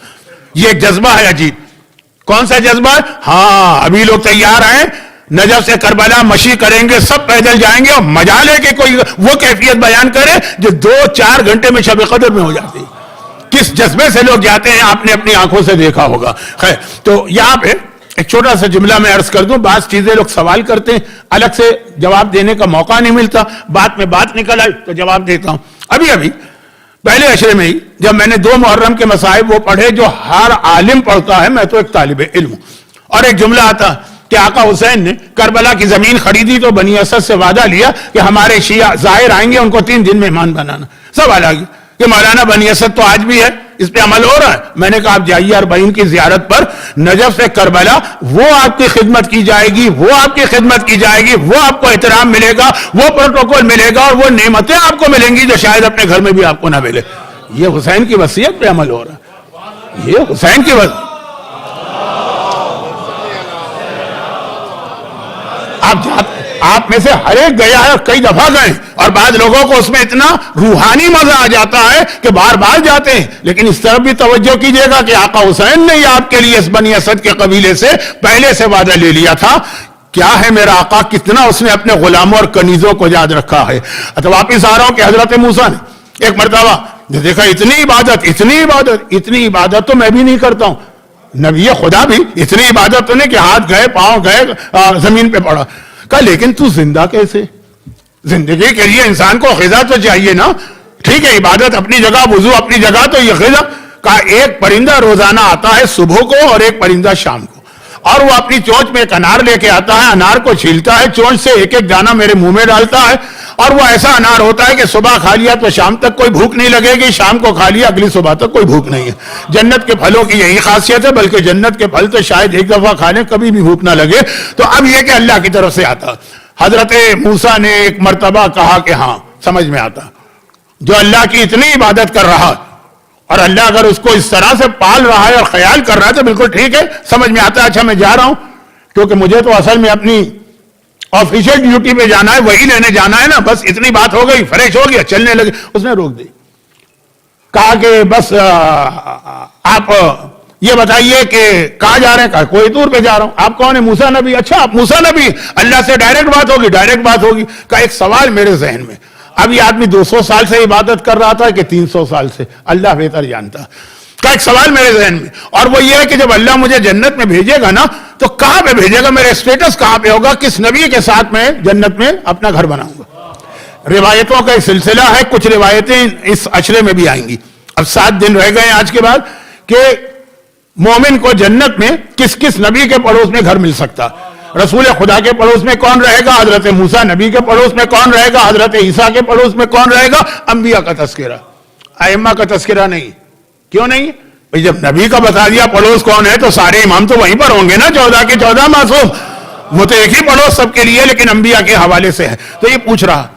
[SPEAKER 1] یہ ایک جذبہ ہے عجیب. کون سا جذبہ ہے؟ ہاں, ابھی لوگ تیار ہیں, نجف سے کربلا مشی کریں گے, سب پیدل جائیں گے, اور مجالے کے کوئی وہ کیفیت بیان کرے جو 2-4 گھنٹے میں شب قدر میں ہو جاتی ہے. کس جذبے سے لوگ جاتے ہیں آپ نے اپنی آنکھوں سے دیکھا ہوگا. خیر, تو یہاں پہ ایک چھوٹا سا جملہ میں عرض کر دوں. بعض چیزیں لوگ سوال کرتے ہیں, الگ سے جواب دینے کا موقع نہیں ملتا, بات میں بات نکل آئی تو جواب دیتا ہوں. ابھی پہلے عشرے میں ہی جب میں نے 2 محرم کے مصائب وہ پڑھے جو ہر عالم پڑھتا ہے, میں تو ایک طالب علم ہوں, اور ایک جملہ آتا کہ آقا حسین نے کربلا کی زمین خریدی تو بنی اسد سے وعدہ لیا کہ ہمارے شیعہ ظاہر آئیں گے, ان کو 3 دن مہمان بنانا. سوال آ گیا کہ مولانا بنی اسد تو آج بھی ہے, اس پہ عمل ہو رہا ہے؟ میں نے کہا آپ جائیے 40 کی زیارت پر, نجف سے کربلا, وہ آپ کی خدمت کی جائے گی, وہ آپ کو احترام ملے گا, وہ پروٹوکول ملے گا, اور وہ نعمتیں آپ کو ملیں گی جو شاید اپنے گھر میں بھی آپ کو نہ ملے. یہ حسین کی وصیت پہ عمل ہو رہا ہے, یہ حسین کی وصیت. آپ میں سے ہر ایک گیا ہے, کئی دفعہ گئے, اور بعض لوگوں کو اس میں اتنا روحانی مزہ آ جاتا ہے کہ بار بار جاتے ہیں. لیکن اس طرف بھی توجہ کیجئے گا کہ آقا حسین نے آپ کے لیے اس بنی اسد کے قبیلے سے پہلے سے وعدہ لے لیا تھا. کیا ہے میرا آقا, کتنا اس نے اپنے غلاموں اور کنیزوں کو یاد رکھا ہے. تو واپس آ رہا ہوں کہ حضرت موسیٰ نے ایک مرتبہ دیکھا, اتنی عبادت تو میں بھی نہیں کرتا ہوں, نبی خدا بھی اتنی عبادت تو نہیں کہ ہاتھ گئے, پاؤں گئے, زمین پہ پڑا. کہا لیکن تو زندہ کیسے؟ زندگی کے لیے انسان کو غذا تو چاہیے نا. ٹھیک ہے, عبادت اپنی جگہ, وضو اپنی جگہ, تو یہ غذا. کہا ایک پرندہ روزانہ آتا ہے صبح کو, اور ایک پرندہ شام کو, اور وہ اپنی چونچ میں ایک انار لے کے آتا ہے, انار کو چھیلتا ہے, چونچ سے ایک ایک دانہ میرے منہ میں ڈالتا ہے, اور وہ ایسا انار ہوتا ہے کہ صبح کھا لیا تو شام تک کوئی بھوک نہیں لگے گی, شام کو کھا لیا اگلی صبح تک کوئی بھوک نہیں ہے. جنت کے پھلوں کی یہی خاصیت ہے, بلکہ جنت کے پھل تو شاید ایک دفعہ کھا لیں کبھی بھی بھوک نہ لگے. تو اب یہ کہ اللہ کی طرف سے آتا. حضرت موسیٰ نے ایک مرتبہ کہا کہ ہاں سمجھ میں آتا, جو اللہ کی اتنی عبادت کر رہا, اور اللہ اگر اس کو اس طرح سے پال رہا ہے اور خیال کر رہا ہے تو بالکل ٹھیک ہے, سمجھ میں آتا ہے. اچھا میں جا رہا ہوں, کیونکہ مجھے تو اصل میں اپنی آفیشیل ڈیوٹی پہ جانا ہے, وہی لینے جانا ہے نا, بس اتنی بات ہو گئی, فریش ہو گیا, چلنے لگے. اس نے روک دی, کہا کہ بس آپ یہ بتائیے کہ کہاں جا رہے ہیں؟ کہا کوئی دور پہ جا رہا ہوں. آپ کون ہیں؟ موسیٰ نبی. اچھا آپ موسیٰ نبی, اللہ سے ڈائریکٹ بات ہوگی. کہا ایک سوال میرے ذہن میں, اب یہ آدمی 200 سال سے عبادت کر رہا تھا کہ 300 سال سے, اللہ بہتر جانتا. کہا ایک سوال میرے ذہن میں, اور وہ یہ ہے کہ جب اللہ مجھے جنت میں بھیجے گا نا تو کہاں پہ بھیجے گا؟ میرا اسٹیٹس کہاں پہ ہوگا؟ کس نبی کے ساتھ میں جنت میں اپنا گھر بناؤں گا؟ روایتوں کا ایک سلسلہ ہے, کچھ روایتیں اس عشرے میں بھی آئیں گی. اب 7 دن رہ گئے آج کے بعد کہ مومن کو جنت میں کس کس نبی کے پڑوس میں گھر مل سکتا. رسول خدا کے پڑوس میں کون رہے گا؟ حضرت موسیٰ. نبی کے پڑوس میں کون رہے گا؟ حضرت عیسیٰ کے پڑوس میں کون رہے گا؟ انبیاء کا تذکرہ, ائمہ کا تذکرہ نہیں. کیوں نہیں؟ جب نبی کا بتا دیا پڑوس کون ہے تو سارے امام تو وہیں پر ہوں گے نا, 14 کے 14 معصوم. وہ تو ایک ہی پڑوس سب کے لیے, لیکن انبیاء کے حوالے سے ہے. تو یہ پوچھ رہا,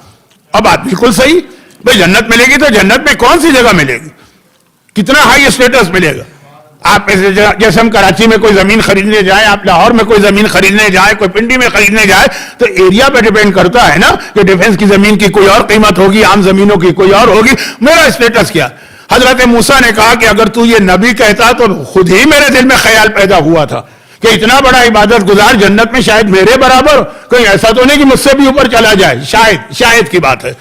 [SPEAKER 1] اب بات بالکل صحیح, بھئی جنت ملے گی تو جنت میں کون سی جگہ ملے گی؟ کتنا ہائی اسٹیٹس ملے گا؟ آپ جیسے ہم کراچی میں کوئی زمین خریدنے جائیں, آپ لاہور میں کوئی زمین خریدنے جائیں, کوئی پنڈی میں خریدنے جائے, تو ایریا پہ ڈیپینڈ کرتا ہے نا کہ ڈیفنس کی زمین کی کوئی اور قیمت ہوگی, عام زمینوں کی کوئی اور ہوگی. میرا اسٹیٹس کیا؟ حضرت موسیٰ نے کہا کہ اگر تو یہ نبی کہتا تو خود ہی میرے دل میں خیال پیدا ہوا تھا کہ اتنا بڑا عبادت گزار جنت میں شاید میرے برابر, کوئی ایسا تو نہیں کہ مجھ سے بھی اوپر چلا جائے, شاید کی بات ہے.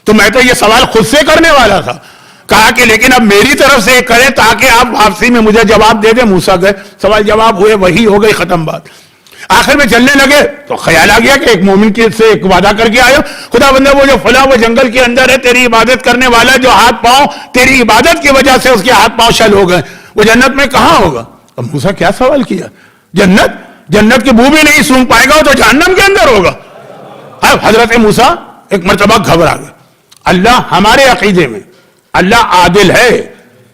[SPEAKER 1] تو میں تو یہ سوال خود سے کرنے والا تھا. کہا کہ لیکن اب میری طرف سے کریں تاکہ آپ واپسی میں مجھے جواب دے دیں. موسیٰ گئے, سوال جواب ہوئے, وہی ہو گئی, ختم بات. آخر میں چلنے لگے تو خیال آ گیا کہ ایک مومن کی سے ایک وعدہ کر کے آیا, خدا بندہ وہ جو فلاں وہ جنگل کے اندر ہے, تیری عبادت کرنے والا جو ہاتھ پاؤں تیری عبادت کی وجہ سے اس کے ہاتھ پاؤں شل ہو گئے, وہ جنت میں کہاں ہوگا؟ اب موسیٰ کیا سوال کیا؟ جنت کی بو بھی نہیں سونگ پائے گا, وہ تو جہنم کے اندر ہوگا. اب حضرت موسیٰ ایک مرتبہ گھبرا گئے. اللہ ہمارے عقیدے میں اللہ عادل ہے,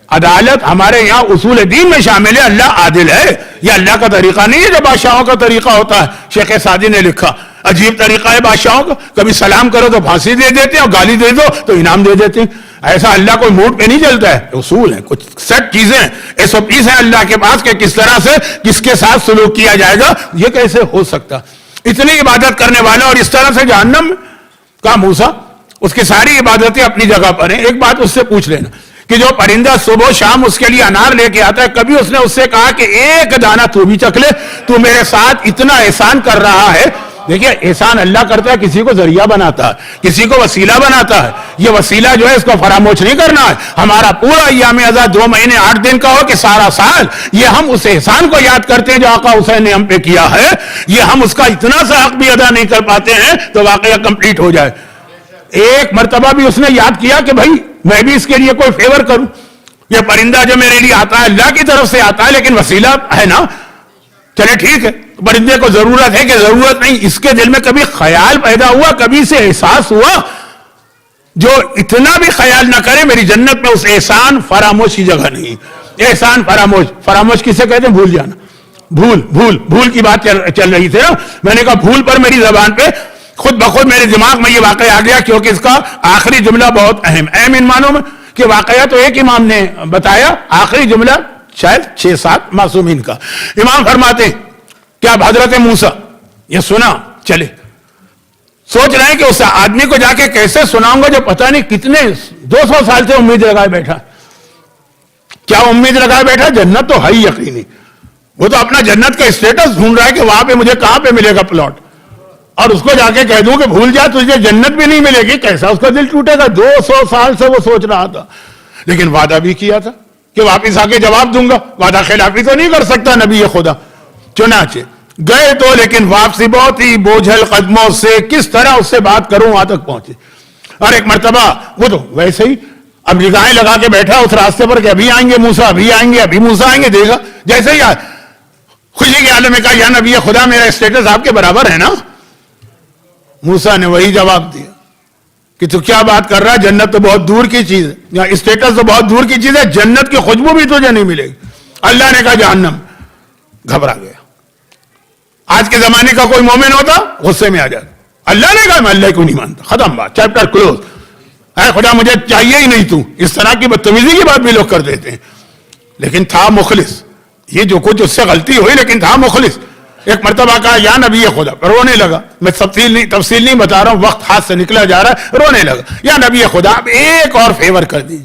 [SPEAKER 1] عدالت ہمارے یہاں اصول دین میں شامل ہے, اللہ عادل ہے. یہ اللہ کا طریقہ نہیں ہے جو بادشاہوں کا طریقہ ہوتا ہے. شیخ سعدی نے لکھا عجیب طریقہ ہے بادشاہوں کا, کبھی سلام کرو تو پھانسی دے دیتے ہیں اور گالی دے دو تو انعام دے دیتے ہیں. ایسا اللہ کوئی موڈ پہ نہیں چلتا ہے, اصول ہیں, کچھ سیٹ چیزیں ہیں, SOPs ہیں اللہ کے پاس کہ کس طرح سے کس کے ساتھ سلوک کیا جائے گا. یہ کیسے ہو سکتا؟ اتنی عبادت کرنے والا اور اس طرح سے جہنم. کہا موسیٰ اس کی ساری عبادتیں اپنی جگہ پر ہیں, ایک بات اس سے پوچھ لینا کہ جو پرندہ صبح و شام اس کے لیے انار لے کے آتا ہے, کبھی اس نے اس سے کہا کہ ایک دانہ تو بھی چکھ لے, تو میرے ساتھ اتنا احسان کر رہا ہے. دیکھیں احسان اللہ کرتا ہے, کسی کو ذریعہ بناتا ہے, کسی کو وسیلہ بناتا ہے. یہ وسیلہ جو ہے اس کو فراموش نہیں کرنا ہے. ہمارا پورا ایام ازا 2 مہینے 8 دن کا ہو کہ سارا سال یہ ہم اس احسان کو یاد کرتے ہیں جو آقا حسین نے ہم پہ کیا ہے. یہ ہم اس کا اتنا سا حق بھی ادا نہیں کر پاتے ہیں تو واقعہ کمپلیٹ ہو جائے. ایک مرتبہ بھی اس نے یاد کیا کہ بھائی میں بھی اس کے لیے کوئی فیور کروں. یہ پرندہ جو میرے لیے آتا ہے اللہ کی طرف سے آتا ہے, لیکن وسیلہ ہے نا, چلے ٹھیک ہے. پرندے کو ضرورت ہے کہ ضرورت نہیں, اس کے دل میں کبھی خیال پیدا ہوا, کبھی سے احساس ہوا جو اتنا بھی خیال نہ کرے میری جنت میں اس احسان فراموش کی جگہ نہیں. احسان فراموش کسے کہتے ہیں؟ بھول جانا. بھول کی بات چل رہی تھی نا, میں نے کہا بھول پر میری زبان پہ خود بخود میرے دماغ میں یہ واقعہ آ گیا کیونکہ اس کا آخری جملہ بہت اہم ان معنوں میں کہ واقعہ تو ایک امام نے بتایا, آخری جملہ شاید 6-7 معصومین کا. امام فرماتے ہیں کہ اب حضرت موسیٰ یہ سنا, چلے سوچ رہے ہیں کہ اس آدمی کو جا کے کیسے سناؤں گا جو پتہ نہیں کتنے 200 سال سے امید لگائے بیٹھا. کیا امید لگائے بیٹھا؟ جنت تو ہے ہی یقینی. وہ تو اپنا جنت کا اسٹیٹس ڈھونڈ رہا ہے کہ وہاں پہ مجھے کہاں پہ ملے گا پلاٹ, اور اس کو جا کے کہہ دوں کہ بھول جا تجھے جنت بھی نہیں ملے گی, کیسا اس کا دل ٹوٹے گا؟ 200 سال سے وہ سوچ رہا تھا, لیکن وعدہ بھی کیا تھا کہ واپس آ کے جواب دوں گا. وعدہ خلافی تو نہیں کر سکتا نبی خدا. چنانچہ گئے تو, لیکن واپسی بہت ہی بوجھل قدموں سے, کس طرح اس سے بات کروں وہاں تک پہنچے. اور ایک مرتبہ وہ تو ویسے ہی اب نگاہیں لگا کے بیٹھا اس راستے پر کہ ابھی آئیں گے موسیٰ, ابھی موسیٰ آئیں گے. دیکھا جیسے ہی خوشی کے عالم میں کہا یا نبی خدا میرا اسٹیٹس آپ کے برابر ہے نا. موسیٰ نے وہی جواب دیا کہ تو کیا بات کر رہا ہے, جنت تو بہت دور کی چیز ہے, یا اسٹیٹس تو بہت دور کی چیز ہے, جنت کی خوشبو بھی تجھے نہیں ملے گی. اللہ نے کہا جہنم. گھبرا گیا. آج کے زمانے کا کوئی مومن ہوتا غصے میں آ جاتا, اللہ نے کہا میں اللہ کو نہیں مانتا, ختم بات, چیپٹر کلوز. اے خدا مجھے چاہیے ہی نہیں تو. اس طرح کی بدتمیزی کی بات بھی لوگ کر دیتے ہیں, لیکن تھا مخلص. یہ جو کچھ اس سے غلطی ہوئی لیکن تھا مخلص. ایک مرتبہ کہا یا نبی خدا, رونے لگا. میں تفصیل نہیں بتا رہا ہوں, وقت ہاتھ سے نکلا جا رہا ہے, رونے لگا. یا نبی خدا اب ایک اور فیور کر دی,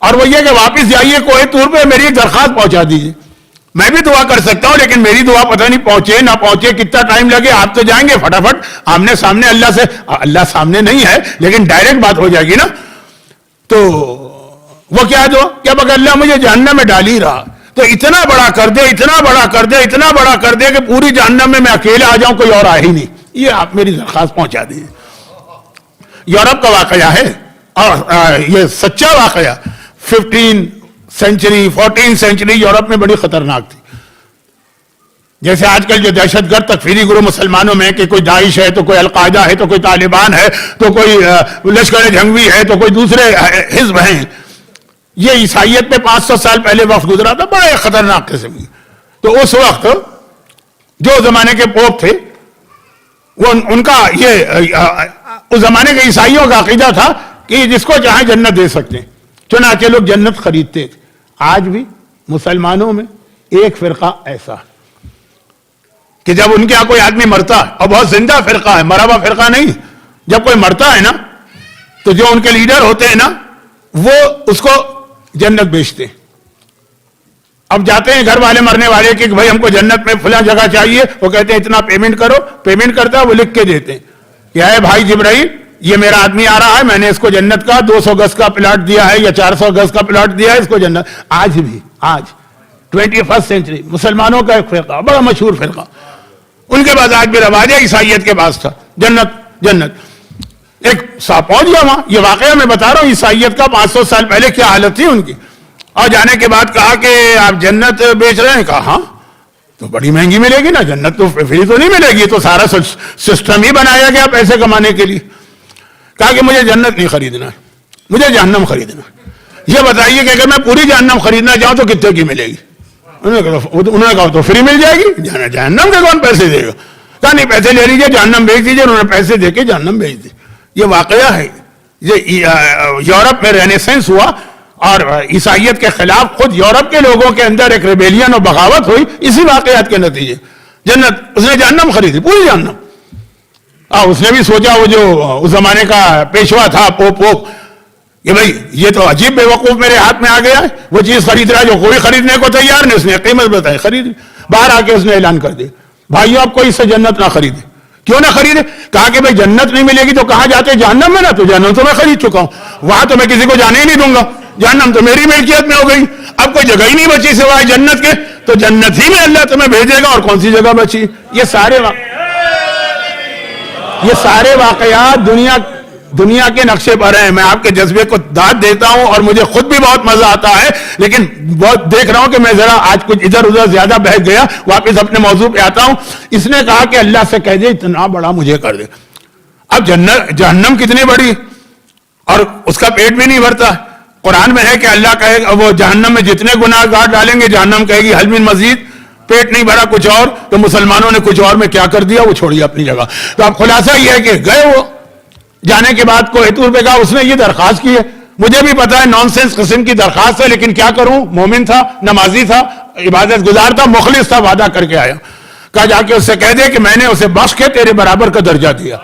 [SPEAKER 1] اور وہ یہ کہ واپس جائیے کوہ طور پہ میری درخواست پہنچا دیجیے. میں بھی دعا کر سکتا ہوں لیکن میری دعا پتہ نہیں پہنچے نہ پہنچے, کتنا ٹائم لگے. آپ تو جائیں گے فٹافٹ آمنے سامنے اللہ سے, اللہ سامنے نہیں ہے لیکن ڈائریکٹ بات ہو جائے گی نا. تو وہ کیا اگر اللہ مجھے جہنم میں ڈال ہی رہا تو اتنا بڑا کر دے, اتنا بڑا کر دے, اتنا بڑا کر دے کہ پوری جہنم میں اکیلے آ جاؤں, کوئی اور آئے ہی نہیں. یہ آپ میری درخواست پہنچا دیجیے. یورپ کا واقعہ ہے اور یہ سچا واقعہ. 15 سینچری 14 سینچری یورپ میں بڑی خطرناک تھی. جیسے آج کل جو دہشت گرد تکفیری گروہ مسلمانوں میں کہ کوئی داعش ہے تو کوئی القاعدہ ہے تو کوئی طالبان ہے تو کوئی لشکر جنگوی ہے تو کوئی دوسرے حزب ہیں, یہ عیسائیت میں 500 سال پہلے وقت گزرا تھا, بڑے خطرناک قسم کی. تو اس وقت جو زمانے کے پوپ تھے وہ ان کا یہ اس زمانے کے عیسائیوں کا عقیدہ تھا کہ جس کو چاہیں جنت دے سکتے ہیں, چنانچہ لوگ جنت خریدتے تھے. آج بھی مسلمانوں میں ایک فرقہ ایسا کہ جب ان کے یہاں کوئی آدمی مرتا ہے, اور بہت زندہ فرقہ ہے, مرا ہوا فرقہ نہیں, جب کوئی مرتا ہے نا تو جو ان کے لیڈر ہوتے ہیں نا وہ اس کو جنت بیچتے ہیں. اب جاتے ہیں گھر والے مرنے والے کہ بھائی ہم کو جنت میں فلاں جگہ چاہیے, وہ کہتے ہیں اتنا پیمنٹ کرو, پیمنٹ کرتا ہے وہ لکھ کے دیتے ہیں کہ اے بھائی جبرائیل یہ میرا آدمی آ رہا ہے, میں نے اس کو جنت کا 200 گز کا پلاٹ دیا ہے یا 400 گز کا پلاٹ دیا ہے اس کو جنت. آج بھی آج 21 سینچری مسلمانوں کا ایک فرقہ, بڑا مشہور فرقہ, ان کے بعد آج بھی رواج ہے, عیسائیت کے پاس تھا جنت جنت. ایک صاحب پہنچ گیا وہاں, یہ واقعہ میں بتا رہا ہوں عیسائیت کا 500 سال پہلے کیا حالت تھی ان کی. اور جانے کے بعد کہا کہ آپ جنت بیچ رہے ہیں, کہا ہاں تو بڑی مہنگی ملے گی نا, جنت تو فری تو نہیں ملے گی, تو سارا سسٹم ہی بنایا گیا پیسے کمانے کے لیے. کہا کہ مجھے جنت نہیں خریدنا ہے, مجھے جہنم خریدنا ہے. یہ بتائیے کہ اگر میں پوری جہنم خریدنا چاہوں تو کتنے کی ملے گی؟ انہوں نے کہا تو فری مل جائے گی, جہنم کے کون پیسے دے گا؟ کہا نہیں پیسے لے لیجیے, جہنم بھیج دیجیے. انہوں نے پیسے دے کے جہنم بھیج دی. یہ واقعہ ہے. یہ یورپ میں رینیسنس ہوا اور عیسائیت کے خلاف خود یورپ کے لوگوں کے اندر ایک ریبیلین اور بغاوت ہوئی اسی واقعات کے نتیجے. جنت اس نے جہنم خریدی, پوری جہنم. اس نے بھی سوچا وہ جو اس زمانے کا پیشوا تھا پوپ کہ بھائی یہ تو عجیب بے وقوف میرے ہاتھ میں آ گیا ہے, وہ چیز خرید رہا ہے جو کوئی خریدنے کو تیار نہیں. اس نے قیمت بتائی, خرید. باہر آ کے اس نے اعلان کر دیا بھائیو آپ کوئی اس سے جنت نہ خریدے. کیوں نہ خریدے؟ کہا کہ بھائی جنت نہیں ملے گی تو کہاں جاتے, جہنم میں نا, تو جہنم تو میں خرید چکا ہوں, وہاں تو میں کسی کو جانے ہی نہیں دوں گا, جہنم تو میری ملکیت میں ہو گئی, اب کوئی جگہ ہی نہیں بچی سوائے جنت کے, تو جنت ہی میں اللہ تمہیں بھیجے گا, اور کون سی جگہ بچی. یہ سارے واقعات دنیا کے نقشے پر ہیں. میں آپ کے جذبے کو داد دیتا ہوں اور مجھے خود بھی بہت مزہ آتا ہے, لیکن بہت دیکھ رہا ہوں کہ میں ذرا آج کچھ ادھر ادھر زیادہ بہک گیا, واپس اپنے موضوع پہ آتا ہوں. اس نے کہا کہ اللہ سے کہہ دے اتنا بڑا مجھے کر دے. اب جہنم کتنی بڑی, اور اس کا پیٹ بھی نہیں بھرتا. قرآن میں ہے کہ اللہ کہے گا وہ جہنم میں جتنے گناہ گار ڈالیں گے, جہنم کہے گی حل من مزید, پیٹ نہیں بھرا کچھ اور. تو مسلمانوں نے کچھ اور میں کیا کر دیا, وہ چھوڑی اپنی جگہ. تو اب خلاصہ یہ ہے کہ گئے وہ, جانے کے بعد کوہ طور پہ کہا, اس نے یہ درخواست کی ہے, مجھے بھی پتا ہے نان سینس قسم کی درخواست ہے, لیکن کیا کروں, مومن تھا, نمازی تھا, عبادت گزار تھا, مخلص تھا, وعدہ کر کے آیا. کہا جا کے اس سے کہہ دے کہ میں نے اسے بخش کے تیرے برابر کا درجہ دیا.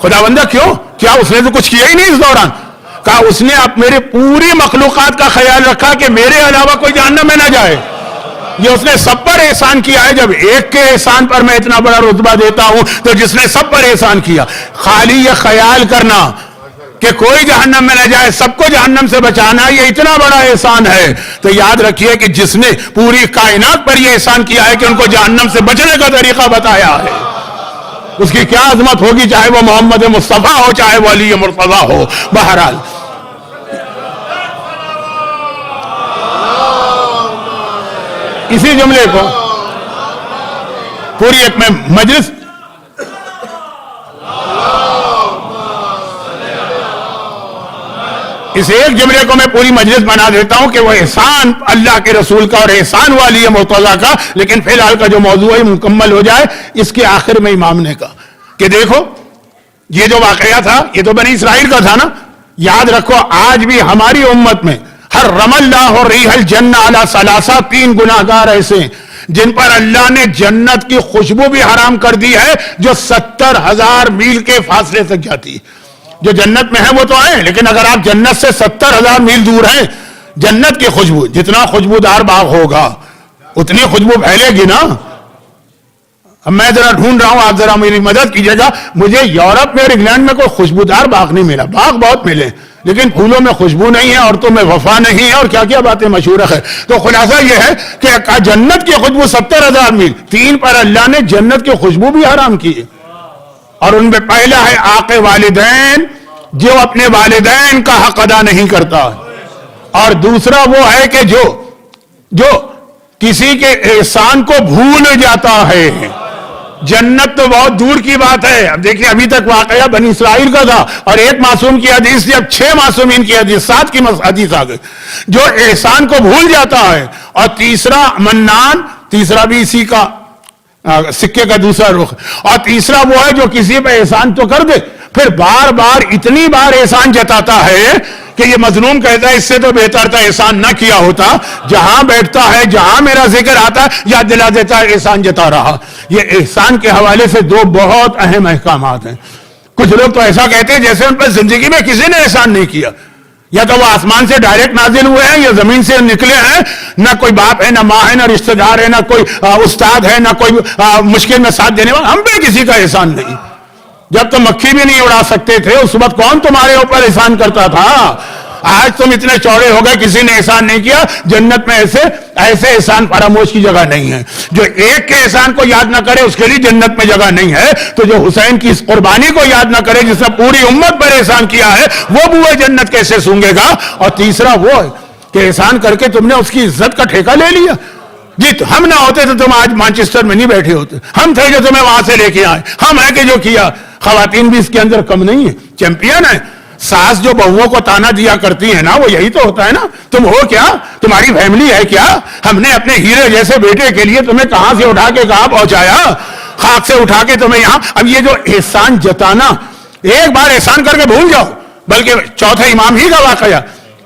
[SPEAKER 1] خداوندہ کیوں, کیا اس نے تو کچھ کیا ہی نہیں اس دوران؟ کہا اس نے اب میرے پوری مخلوقات کا خیال رکھا کہ میرے علاوہ کوئی جہنم میں نہ جائے. یہ اس نے سب پر احسان کیا ہے. جب ایک کے احسان پر میں اتنا بڑا رتبہ دیتا ہوں تو جس نے سب پر احسان کیا. خالی یہ خیال کرنا کہ کوئی جہنم میں نہ جائے, سب کو جہنم سے بچانا, یہ اتنا بڑا احسان ہے. تو یاد رکھیے کہ جس نے پوری کائنات پر یہ احسان کیا ہے کہ ان کو جہنم سے بچنے کا طریقہ بتایا ہے, اس کی کیا عظمت ہوگی, چاہے وہ محمد مصطفیٰ ہو, چاہے وہ علی مرتضیٰ ہو. بہرحال اسی جملے کو پوری ایک میں مجلس اس ایک جملے کو میں پوری مجلس بنا دیتا ہوں کہ وہ احسان اللہ کے رسول کا اور احسان والی مرتضیٰ کا. لیکن فی الحال کا جو موضوع ہے مکمل ہو جائے اس کے آخر میں امام نے کہا کہ دیکھو یہ جو واقعہ تھا یہ تو بنی اسرائیل کا تھا نا. یاد رکھو آج بھی ہماری امت میں حرم اللہ ریح الجنہ علی ثلاثہ, 3 گناہگار ایسے ہیں جن پر اللہ نے جنت کی خوشبو بھی حرام کر دی ہے جو 70,000 میل کے فاصلے تک جاتی ہے. جو جنت میں ہیں وہ تو آئے, لیکن اگر آپ جنت سے 70,000 میل دور ہیں, جنت کی خوشبو، جتنا خوشبودار باغ ہوگا اتنی خوشبو پھیلے گی نا. اب میں ذرا ڈھونڈ رہا ہوں، آپ ذرا میری مدد کیجیے گا. مجھے یورپ میں اور انگلینڈ میں کوئی خوشبودار باغ نہیں ملا. باغ بہت ملے لیکن پھولوں میں خوشبو نہیں ہے، عورتوں میں وفا نہیں ہے، اور کیا کیا باتیں مشہور ہے. تو خلاصہ یہ ہے کہ جنت کی خوشبو 70,000 میل. 3 پر اللہ نے جنت کی خوشبو بھی حرام کی ہے، اور ان میں پہلا ہے عاق والدین، جو اپنے والدین کا حق ادا نہیں کرتا. اور دوسرا وہ ہے کہ جو کسی کے احسان کو بھول جاتا ہے. جنت تو بہت دور کی بات ہے. اب دیکھیں ابھی تک واقعہ بنی اسرائیل کا تھا، اور ایک معصوم کی حدیث تھی، اب 6 معصومین کی حدیث، 7 کی حدیث آ گئی. جو احسان کو بھول جاتا ہے. اور تیسرا منان، تیسرا بھی اسی کا سکے کا دوسرا رخ. اور تیسرا وہ ہے جو کسی پہ احسان تو کر دے، پھر بار بار اتنی بار احسان جتاتا ہے کہ یہ مظلوم کہتا ہے اس سے تو بہتر تھا احسان نہ کیا ہوتا. جہاں بیٹھتا ہے، جہاں میرا ذکر آتا ہے، یاد دلا دیتا ہے احسان جتا رہا. یہ احسان کے حوالے سے 2 بہت اہم احکامات ہیں. کچھ لوگ تو ایسا کہتے ہیں جیسے ان پر زندگی میں کسی نے احسان نہیں کیا. یا تو وہ آسمان سے ڈائریکٹ نازل ہوئے ہیں یا زمین سے نکلے ہیں. نہ کوئی باپ ہے، نہ ماں ہے، نہ رشتہ دار ہے، نہ کوئی استاد ہے، نہ کوئی مشکل میں ساتھ دینے والا. ہم پہ کسی کا احسان نہیں. جب تم مکھی بھی نہیں اڑا سکتے تھے اس وقت کون تمہارے اوپر احسان کرتا تھا؟ آج تم اتنے چوڑے ہو گئے، کسی نے احسان نہیں کیا. جنت میں ایسے احسان فراموش کی جگہ نہیں ہے. جو ایک کے احسان کو یاد نہ کرے اس کے لیے جنت میں جگہ نہیں ہے. تو جو حسین کی اس قربانی کو یاد نہ کرے جس نے پوری امت پر احسان کیا ہے، وہ بوئے جنت کیسے سونگے گا؟ اور تیسرا وہ ہے کہ احسان کر کے تم نے اس کی عزت کا ٹھیکہ لے لیا. جی ہم نہ ہوتے تو تم آج مانچسٹر میں نہیں بیٹھے ہوتے. ہم تھے جو تمہیں وہاں سے لے کے آئے. ہم ہیں کہ جو کیا. خواتین بھی اس کے اندر کم نہیں ہے، چیمپئن ہے. ساس جو بہووں کو تانا دیا کرتی ہے نا، وہ یہی تو ہوتا ہے نا. تم ہو کیا؟ تمہاری فیملی ہے کیا؟ ہم نے اپنے ہیرے جیسے بیٹے کے لیے تمہیں کہاں سے اٹھا کے کہاں پہنچایا، خاک سے اٹھا کے تمہیں یہاں. اب یہ جو احسان جتانا، ایک بار احسان کر کے بھول جاؤ. بلکہ چوتھے امام ہی کا واقعہ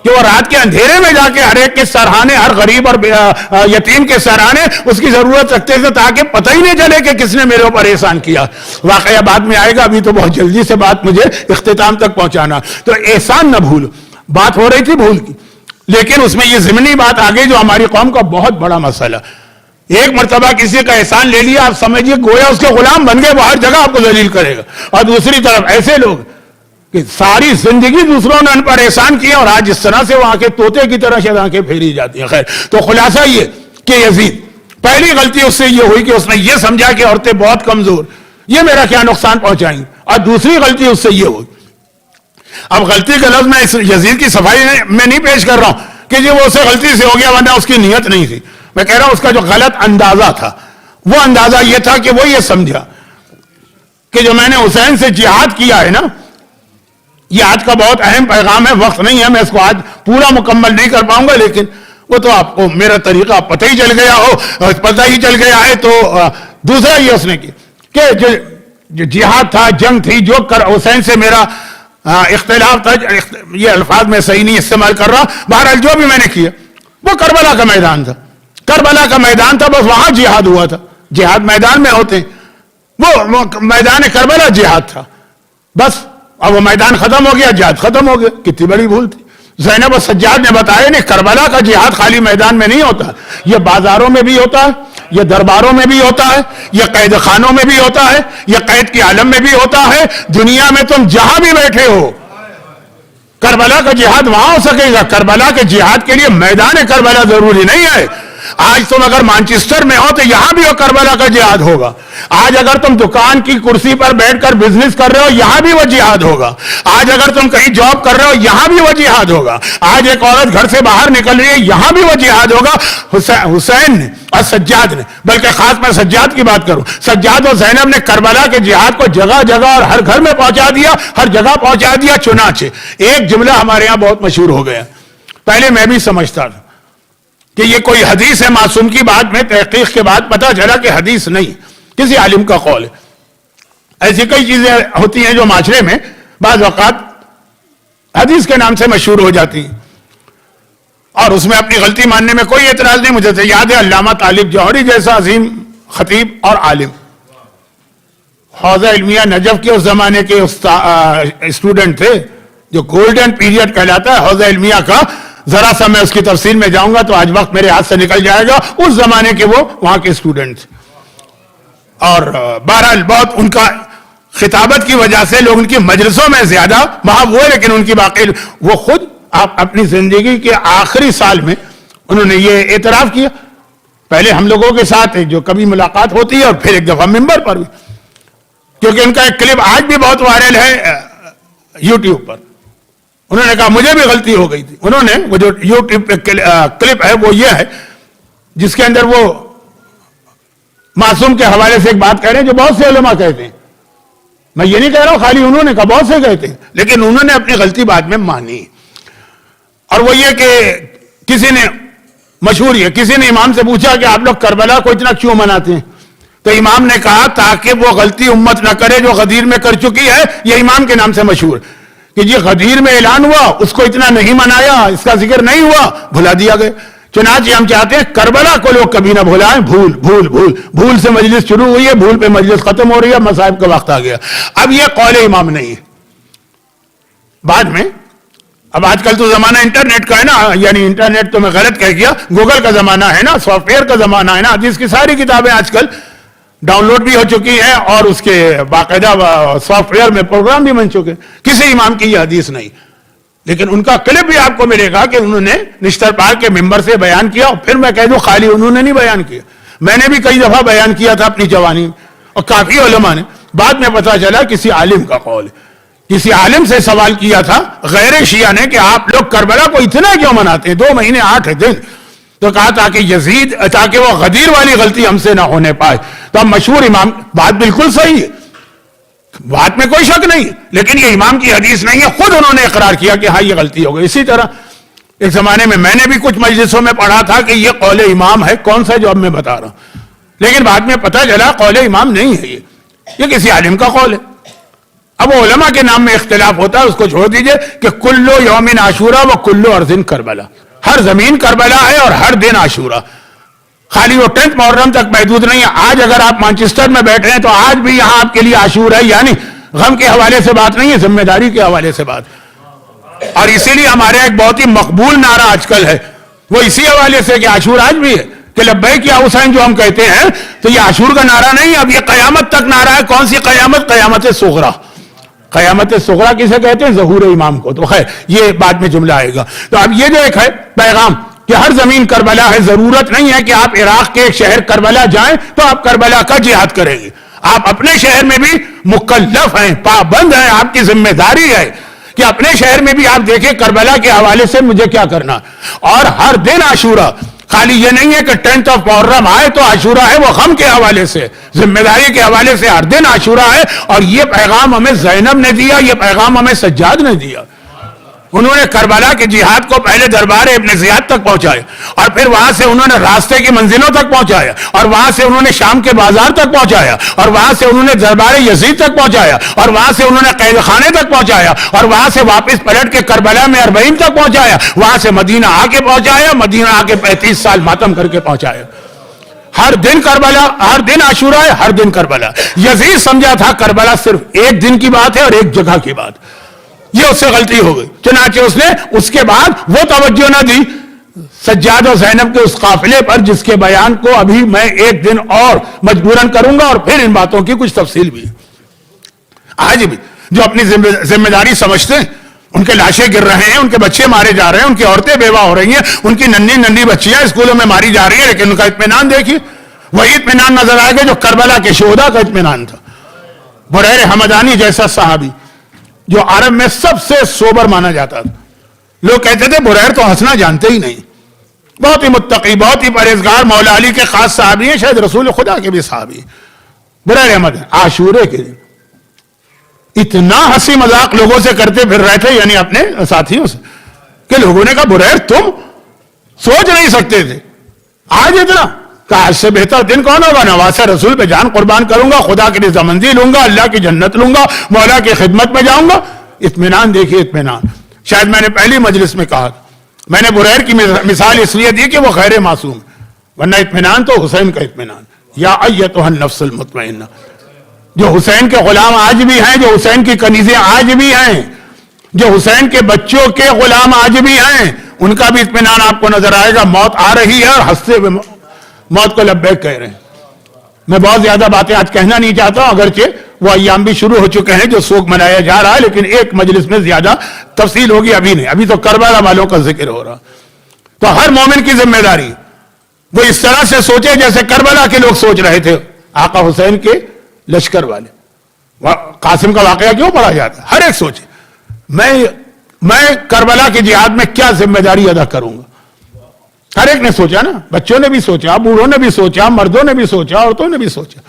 [SPEAKER 1] کہ وہ رات کے اندھیرے میں جا کے ہر ایک کے سراہنے، ہر غریب اور یتیم کے سراہنے اس کی ضرورت رکھتے تھے تاکہ پتہ ہی نہیں چلے کہ کس نے میرے اوپر احسان کیا. واقعہ بعد میں آئے گا، ابھی تو بہت جلدی سے بات مجھے اختتام تک پہنچانا. تو احسان نہ بھولو. بات ہو رہی تھی بھول کی، لیکن اس میں یہ ضمنی بات آ گئی جو ہماری قوم کا بہت بڑا مسئلہ. ایک مرتبہ کسی کا احسان لے لیا، آپ سمجھیے گویا اس کے غلام بن گئے، وہ ہر جگہ آپ کو ذلیل کرے گا. اور دوسری طرف ایسے لوگ کہ ساری زندگی دوسروں نے ان پر احسان کیا، اور آج اس طرح سے وہاں کے طوطے کی طرح شاید آنکھیں پھیری جاتی ہیں. خیر، تو خلاصہ یہ کہ یزید پہلی غلطی اس سے یہ ہوئی کہ اس نے یہ سمجھا کہ عورتیں بہت کمزور، یہ میرا کیا نقصان پہنچائیں. اور دوسری غلطی اس سے یہ ہوئی. اب غلطی کا لفظ میں اس یزید کی صفائی میں نہیں پیش کر رہا ہوں کہ جی وہ اسے غلطی سے ہو گیا ورنہ اس کی نیت نہیں تھی. میں کہہ رہا ہوں اس کا جو غلط اندازہ تھا، وہ اندازہ یہ تھا کہ وہ یہ سمجھا کہ جو میں نے حسین سے جہاد کیا ہے نا، یہ آج کا بہت اہم پیغام ہے. وقت نہیں ہے، میں اس کو آج پورا مکمل نہیں کر پاؤں گا، لیکن وہ تو آپ کو میرا طریقہ پتہ ہی چل گیا ہو. پتہ ہی چل گیا ہے تو دوسرا یہ اس نے کی کہ جو جہاد تھا، جنگ تھی، جو حسین سے میرا اختلاف تھا، یہ الفاظ میں صحیح نہیں استعمال کر رہا، بہرحال جو بھی میں نے کیا وہ کربلا کا میدان تھا. کربلا کا میدان تھا، بس وہاں جہاد ہوا تھا. جہاد میدان میں ہوتے ہیں، وہ میدان کربلا جہاد تھا بس. اب وہ میدان ختم ہو گیا، جہاد ختم ہو گیا. کتنی بڑی بھول تھی. زینب و سجاد نے بتایا نہیں، کربلا کا جہاد خالی میدان میں نہیں ہوتا، یہ بازاروں میں بھی ہوتا ہے، یہ درباروں میں بھی ہوتا ہے، یہ قید خانوں میں بھی ہوتا ہے، یہ قید کے عالم میں بھی ہوتا ہے. دنیا میں تم جہاں بھی بیٹھے ہو، کربلا کا جہاد وہاں ہو سکے گا. کربلا کے جہاد کے لیے میدان کربلا ضروری نہیں ہے. آج تم اگر مانچسٹر میں ہو تو یہاں بھی وہ کربلا کا جہاد ہوگا. آج اگر تم دکان کی کرسی پر بیٹھ کر بزنس کر رہے ہو، یہاں بھی وہ جہاد ہوگا. آج اگر تم کہیں جاب کر رہے ہو، یہاں بھی وہ جہاد ہوگا. آج ایک عورت گھر سے باہر نکل رہی ہے، یہاں بھی وہ جہاد ہوگا. حسین نے اور سجاد نے، بلکہ خاص میں سجاد کی بات کروں، سجاد اور زینب نے کربلا کے جہاد کو جگہ جگہ اور ہر گھر میں پہنچا دیا، ہر جگہ پہنچا دیا. چنانچہ ایک جملہ ہمارے ہاں بہت مشہور ہو گیا. پہلے میں بھی سمجھتا تھا کہ یہ کوئی حدیث ہے معصوم کی. بات میں تحقیق کے بعد پتا چلا کہ حدیث نہیں، کسی عالم کا قول ہے. ایسی کئی چیزیں ہوتی ہیں جو معاشرے میں بعض اوقات حدیث کے نام سے مشہور ہو جاتی ہیں، اور اس میں اپنی غلطی ماننے میں کوئی اعتراض نہیں. مجھے تو یاد ہے علامہ طالب جوہری جیسا عظیم خطیب اور عالم، حوزہ علمیہ نجف کے اس زمانے کے اسٹوڈنٹ تھے، جو گولڈن پیریڈ کہلاتا ہے حوزہ علمیہ کا. ذرا سا میں اس کی تفصیل میں جاؤں گا تو آج وقت میرے ہاتھ سے نکل جائے گا. اس زمانے کے وہ وہاں کے اسٹوڈنٹس اور بہرحال بہت ان کا خطابت کی وجہ سے لوگ ان کی مجلسوں میں زیادہ محب ہوئے, لیکن ان کی باقی وہ خود اپنی زندگی کے آخری سال میں انہوں نے یہ اعتراف کیا, پہلے ہم لوگوں کے ساتھ جو کبھی ملاقات ہوتی ہے اور پھر ایک دفعہ ممبر پر بھی, کیونکہ ان کا ایک کلپ آج بھی بہت وائرل ہے یوٹیوب پر. انہوں نے کہا مجھے بھی غلطی ہو گئی تھی. انہوں نے وہ جو یوٹیوب پہ کلپ ہے وہ یہ ہے جس کے اندر وہ معصوم کے حوالے سے ایک بات کہہ رہے ہیں جو بہت سے علماء کہتے ہیں. میں یہ نہیں کہہ رہا ہوں خالی انہوں نے کہا, بہت سے کہتے ہیں, لیکن انہوں نے اپنی غلطی بعد میں مانی. اور وہ یہ کہ کسی نے مشہور ہے, کسی نے امام سے پوچھا کہ آپ لوگ کربلا کو اتنا کیوں مناتے ہیں؟ تو امام نے کہا تاکہ وہ غلطی امت نہ کرے جو غدیر میں کر چکی ہے. یہ امام کے نام سے مشہور کہ یہ غدیر میں اعلان ہوا, اس کو اتنا نہیں منایا, اس کا ذکر نہیں ہوا, بھلا دیا گیا. چنانچہ ہم چاہتے ہیں کربلا کو لوگ کبھی نہ بھلائیں. بھول بھول بھول بھول سے مجلس شروع ہوئی ہے, بھول پہ مجلس ختم ہو رہی ہے, مصائب کا وقت آ گیا. اب یہ قول امام نہیں ہے. بعد میں اب آج کل تو زمانہ انٹرنیٹ کا ہے نا, یعنی انٹرنیٹ تو میں غلط کہہ گیا, گوگل کا زمانہ ہے نا, سافٹ ویئر کا زمانہ ہے نا, حدیث کی ساری کتابیں آج کل ڈاؤن لوڈ بھی ہو چکی ہیں اور اس کے باقاعدہ سافٹ ویئر میں پروگرام بھی بن چکے. کسی امام کی یہ حدیث نہیں, لیکن ان کا کلپ بھی آپ کو ملے گا کہ انہوں نے نشتر پاک کے ممبر سے بیان کیا. اور پھر میں کہہ دوں خالی انہوں نے نہیں بیان کیا, میں نے بھی کئی دفعہ بیان کیا تھا اپنی جوانی میں, اور کافی علماء نے. بعد میں پتا چلا کسی عالم کا قول ہے, کسی عالم سے سوال کیا تھا غیر شیعہ نے کہ آپ لوگ کربلا کو اتنا کیوں مناتے ہیں 2 مہینے 8 دن؟ تو کہا تاکہ یزید, تاکہ وہ غدیر والی غلطی ہم سے نہ ہونے پائے. تو اب مشہور امام, بات بالکل صحیح ہے, بات میں کوئی شک نہیں, لیکن یہ امام کی حدیث نہیں ہے. خود انہوں نے اقرار کیا کہ ہاں یہ غلطی ہو گئی. اسی طرح ایک زمانے میں نے بھی کچھ مجلسوں میں پڑھا تھا کہ یہ قول امام ہے, کون سا جو اب میں بتا رہا ہوں, لیکن بعد میں پتہ چلا قول امام نہیں ہے, یہ کسی عالم کا قول ہے. اب وہ علماء کے نام میں اختلاف ہوتا ہے, اس کو چھوڑ دیجئے کہ کلو یومن عاشورہ و کلو ارضن کربلا, ہر زمین کربلا ہے اور ہر دن عاشورہ. خالی وہ 10 محرم تک محدود نہیں ہے. آج اگر آپ مانچسٹر میں بیٹھے ہیں تو آج بھی یہاں آپ کے لیے عاشور ہے, یعنی غم کے حوالے سے بات نہیں ہے, ذمہ داری کے حوالے سے بات. اور اسی لیے ہمارے ایک بہت ہی مقبول نعرہ آج کل ہے, وہ اسی حوالے سے کہ عاشور آج بھی ہے, کہ لبیک یا حسین جو ہم کہتے ہیں, تو یہ عاشور کا نعرہ نہیں, اب یہ قیامت تک نعرہ ہے. کون سی قیامت؟ قیامت صغریٰ. قیامت صغریٰ کسے کہتے ہیں؟ ظہور امام کو. تو خیر یہ بعد میں جملہ آئے گا. تو اب یہ جو ایک ہے پیغام کہ ہر زمین کربلا ہے, ضرورت نہیں ہے کہ آپ عراق کے ایک شہر کربلا جائیں تو آپ کربلا کا جہاد کریں گے. آپ اپنے شہر میں بھی مکلف ہیں, پابند ہیں, آپ کی ذمہ داری ہے کہ اپنے شہر میں بھی آپ دیکھیں کربلا کے حوالے سے مجھے کیا کرنا. اور ہر دن عاشورہ, خالی یہ نہیں ہے کہ 10 محرم آئے تو عاشورہ ہے, وہ غم کے حوالے سے, ذمہ داری کے حوالے سے ہر دن عاشورہ ہے. اور یہ پیغام ہمیں زینب نے دیا, یہ پیغام ہمیں سجاد نے دیا. انہوں نے کربلا کے جہاد کو پہلے دربار ابن زیاد تک پہنچایا, اور پھر وہاں سے انہوں نے راستے کی منزلوں تک پہنچایا, اور وہاں سے انہوں نے شام کے بازار تک پہنچایا, اور وہاں سے انہوں نے دربار یزید تک پہنچایا, اور وہاں سے انہوں نے قید خانے تک پہنچایا, اور وہاں سے واپس پلٹ کے کربلا میں 40 تک پہنچایا, وہاں سے مدینہ آ کے پہنچایا, مدینہ آ کے 35 سال ماتم کر کے پہنچایا. ہر دن کربلا, ہر دن عاشورہ ہے, ہر دن کربلا. یزید سمجھا تھا کربلا صرف ایک دن کی بات ہے اور ایک جگہ کی بات. یہ اس سے غلطی ہو گئی, چنانچہ اس نے اس کے بعد وہ توجہ نہ دی سجاد و زینب کے اس قافلے پر, جس کے بیان کو ابھی میں ایک دن اور مجبوراً کروں گا, اور پھر ان باتوں کی کچھ تفصیل بھی. آج بھی جو اپنی ذمہ داری سمجھتے ہیں, ان کے لاشیں گر رہے ہیں, ان کے بچے مارے جا رہے ہیں, ان کی عورتیں بیوہ ہو رہی ہیں, ان کی ننھی بچیاں اسکولوں میں ماری جا رہی ہیں, لیکن ان کا اطمینان دیکھیے, وہی اطمینان نظر آئے گا جو کربلا کے شہداء کا اطمینان تھا. بریر حمدانی جیسا صحابی جو عرب میں سب سے سوبر مانا جاتا تھا, لوگ کہتے تھے بریر تو ہنسنا جانتے ہی نہیں, بہت ہی متقی, بہت ہی پرہیزگار, مولا علی کے خاص صحابی ہیں, شاید رسول خدا کے بھی صحابی. بریر احمد عاشورے کے دن اتنا ہنسی مذاق لوگوں سے کرتے پھر رہے تھے, یعنی اپنے ساتھیوں سے, کہ لوگوں نے کہا بریر تم سوچ نہیں سکتے تھے آج اتنا, کہ آج سے بہتر دن کون ہوگا, نواسہ رسول پہ جان قربان کروں گا, خدا کی رضامندی لوں گا, اللہ کی جنت لوں گا, مولا کی خدمت میں جاؤں گا. اطمینان دیکھیے, اطمینان. شاید میں نے پہلی مجلس میں کہا تھا, میں نے بریر کی مثال اس لیے دی کہ وہ غیر معصوم, ورنہ اطمینان تو حسین کا اطمینان. یا ایتھا النفس المطمئنہ, جو حسین کے غلام آج بھی ہیں, جو حسین کی کنیزیں آج بھی ہیں, جو حسین کے بچوں کے غلام آج بھی ہیں, ان کا بھی اطمینان آپ کو نظر آئے گا. موت آ رہی ہے اور ہنستے ہوئے موت کو لبیک کہہ رہے ہیں. میں بہت زیادہ باتیں آج کہنا نہیں چاہتا ہوں، اگرچہ وہ ایام بھی شروع ہو چکے ہیں جو سوگ منایا جا رہا ہے، لیکن ایک مجلس میں زیادہ تفصیل ہوگی ابھی نہیں. ابھی تو کربلا والوں کا ذکر ہو رہا. تو ہر مومن کی ذمہ داری وہ اس طرح سے سوچے جیسے کربلا کے لوگ سوچ رہے تھے. آقا حسین کے لشکر والے، قاسم کا واقعہ کیوں پڑھا جاتا ہے؟ ہر ایک سوچے میں کربلا کی جہاد میں کیا ذمہ داری ادا کروں گا. ہر ایک نے سوچا نا، بچوں نے بھی سوچا، بوڑھوں نے بھی سوچا، مردوں نے بھی سوچا، عورتوں نے بھی سوچا.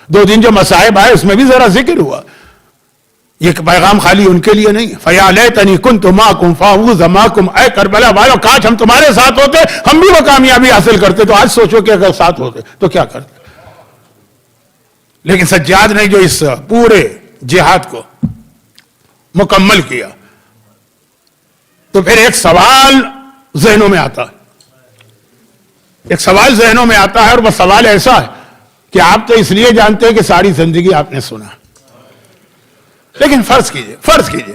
[SPEAKER 1] 2 دن جو مصائب آئے اس میں بھی ذرا ذکر ہوا. یہ پیغام خالی ان کے لیے نہیں. فَيَا لَيْتَنِي كُنْتُ مَعَكُمْ فَأَفُوزَ مَعَكُمْ. اے کربلا والو، کاش ہم تمہارے ساتھ ہوتے، ہم بھی وہ کامیابی حاصل کرتے. تو آج سوچو کہ اگر ساتھ ہوتے تو کیا کرتے. لیکن سجاد نے جو اس پورے جہاد کو مکمل کیا، تو پھر ایک سوال ذہنوں میں آتا ہے. ایک سوال ذہنوں میں آتا ہے، اور وہ سوال ایسا ہے کہ آپ تو اس لیے جانتے ہیں کہ ساری زندگی آپ نے سنا. لیکن فرض کیجئے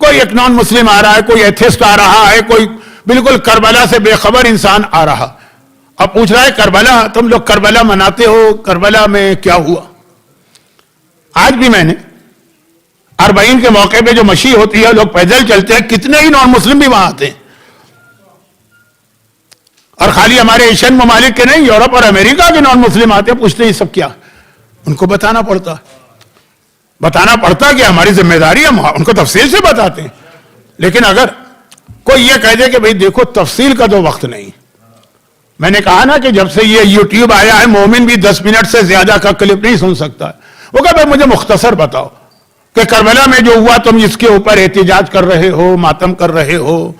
[SPEAKER 1] کوئی ایک نان مسلم آ رہا ہے، کوئی ایتھسٹ آ رہا ہے، کوئی بالکل کربلا سے بے خبر انسان آ رہا، اب پوچھ رہا ہے کربلا، تم لوگ کربلا مناتے ہو، کربلا میں کیا ہوا؟ آج بھی میں نے 40 کے موقع پہ جو مشی ہوتی ہے، لوگ پیدل چلتے ہیں، کتنے ہی نان مسلم بھی وہاں آتے ہیں. اور خالی ہمارے ایشین ممالک کے نہیں، یورپ اور امریکہ کے نان مسلم آتے ہیں، پوچھتے ہیں یہ سب کیا. ان کو بتانا پڑتا کہ ہماری ذمہ داری، ہم ان کو تفصیل سے بتاتے ہیں. لیکن اگر کوئی یہ کہہ دے کہ بھئی دیکھو تفصیل کا تو وقت نہیں. میں نے کہا نا کہ جب سے یہ یوٹیوب آیا ہے، مومن بھی 10 منٹ سے زیادہ کا کلپ نہیں سن سکتا. وہ کہا بھئی مجھے مختصر بتاؤ کہ کربلا میں جو ہوا تم اس کے اوپر احتجاج کر رہے ہو، ماتم کر رہے ہو،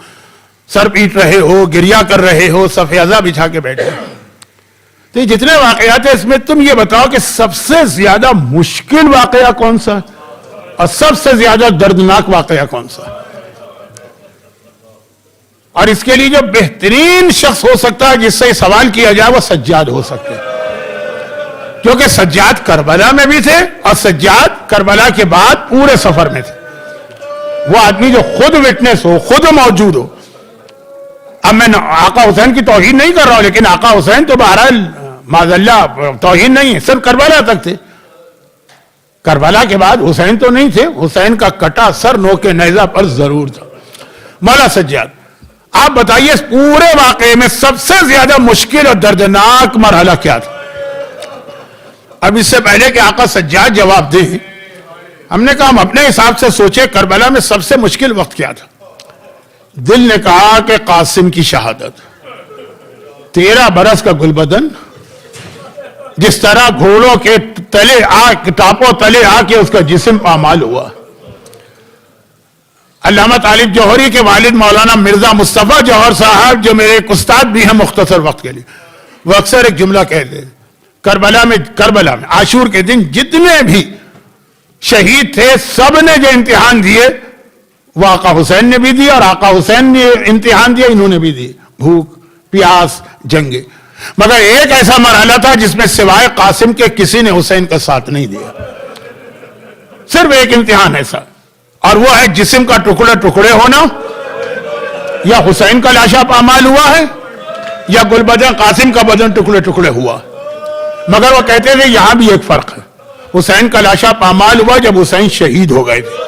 [SPEAKER 1] سر پیٹ رہے ہو، گریہ کر رہے ہو، سفیدہ بچھا کے بیٹھے. تو یہ جتنے واقعات ہیں اس میں تم یہ بتاؤ کہ سب سے زیادہ مشکل واقعہ کون سا اور سب سے زیادہ دردناک واقعہ کون سا. اور اس کے لیے جو بہترین شخص ہو سکتا ہے جس سے سوال کیا جائے وہ سجاد ہو سکتے ہیں، کیونکہ سجاد کربلا میں بھی تھے اور سجاد کربلا کے بعد پورے سفر میں تھے. وہ آدمی جو خود وٹنس ہو، خود موجود ہو. اب میں آقا حسین کی توہین نہیں کر رہا ہوں، لیکن آقا حسین تو بہرحال معذاللہ توہین نہیں ہے، صرف کربلا تک تھے. کربلا کے بعد حسین تو نہیں تھے، حسین کا کٹا سر نوکے نیزہ پر ضرور تھا. مولا سجاد، آپ بتائیے اس پورے واقعے میں سب سے زیادہ مشکل اور دردناک مرحلہ کیا تھا؟ اب اس سے پہلے کہ آقا سجاد جواب دیں، ہم نے کہا ہم اپنے حساب سے سوچے کربلا میں سب سے مشکل وقت کیا تھا. دل نے کہا کہ قاسم کی شہادت. 13 برس کا گلبدن جس طرح گھوڑوں کے تلے ٹاپوں تلے آ کے اس کا جسم پامال ہوا. علامہ طالب جوہری کے والد مولانا مرزا مصطفیٰ جوہر صاحب جو میرے ایک استاد بھی ہیں مختصر وقت کے لیے، وہ اکثر ایک جملہ کہتے ہیں، کربلا میں عاشور کے دن جتنے بھی شہید تھے سب نے جو امتحان دیے وہ آقا حسین نے بھی دیے، اور آقا حسین نے امتحان دیے، انہوں نے بھی دیے، بھوک، پیاس، جنگیں. مگر ایک ایسا مرحلہ تھا جس میں سوائے قاسم کے کسی نے حسین کا ساتھ نہیں دیا. صرف ایک امتحان ایسا، اور وہ ہے جسم کا ٹکڑے ہونا. یا حسین کا لاشا پامال ہوا ہے یا گلبدن قاسم کا بدن ٹکڑے ہوا. مگر وہ کہتے تھے یہاں بھی ایک فرق ہے، حسین کا لاشا پامال ہوا جب حسین شہید ہو گئے تھے،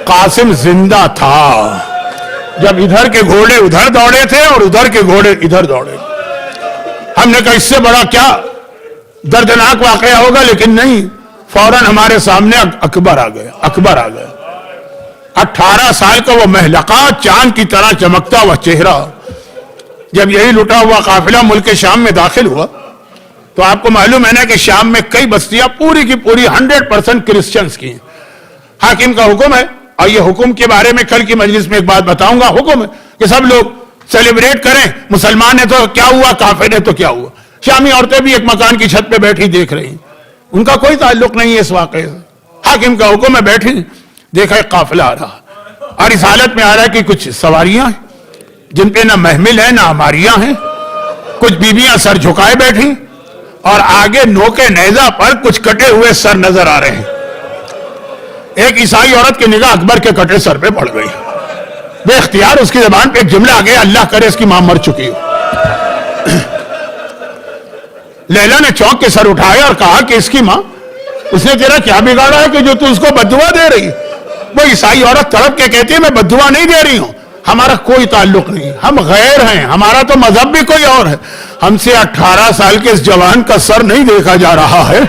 [SPEAKER 1] قاسم زندہ تھا جب ادھر کے گھوڑے ادھر دوڑے تھے اور ادھر کے گھوڑے ادھر دوڑے. ہم نے کہا اس سے بڑا کیا دردناک واقعہ ہوگا، لیکن نہیں، فوراً ہمارے سامنے اکبر آ گیا. 18 سال کا وہ محلقہ، چاند کی طرح چمکتا ہوا چہرہ. جب یہی لٹا ہوا قافلہ ملک شام میں داخل ہوا تو آپ کو معلوم ہے نا کہ شام میں کئی بستیاں پوری کی پوری 100% کرسچنز کی ہیں. حاکم کا حکم ہے، اور یہ حکم کے بارے میں کل کی مجلس میں ایک بات بتاؤں گا. حکم ہے کہ سب لوگ سیلیبریٹ کریں، مسلمان ہے تو کیا ہوا، کافر ہے تو کیا ہوا. شامی عورتیں بھی ایک مکان کی چھت پہ بیٹھی دیکھ رہی ہیں، ان کا کوئی تعلق نہیں ہے اس واقعے سے. حاکم کا حکم ہے، بیٹھی، دیکھا ایک قافلہ آ رہا، اور اس حالت میں آ رہا ہے کہ کچھ سواریاں ہیں جن پہ نہ محمل ہے نہ عماریاں ہیں، کچھ بیویاں سر جھکائے بیٹھی، اور آگے نوکے نیزہ پر کچھ کٹے ہوئے سر نظر آ رہے ہیں. ایک عیسائی عورت کی نگاہ اکبر کے کٹے سر پہ پڑ گئی. بے اختیار اس کی زبان پہ ایک جملہ آ گیا، اللہ کرے اس کی ماں مر چکی ہو۔ لیلا نے چونک کے سر اٹھایا اور کہا کہ اس کی ماں، اس نے تیرا کیا بگاڑا ہے کہ جو تو اس کو بددعا دے رہی؟ وہ عیسائی عورت تڑپ کے کہتی ہے میں بددعا نہیں دے رہی ہوں، ہمارا کوئی تعلق نہیں، ہم غیر ہیں، ہمارا تو مذہب بھی کوئی اور ہے، ہم سے 18 سال کے اس جوان کا سر نہیں دیکھا جا رہا ہے۔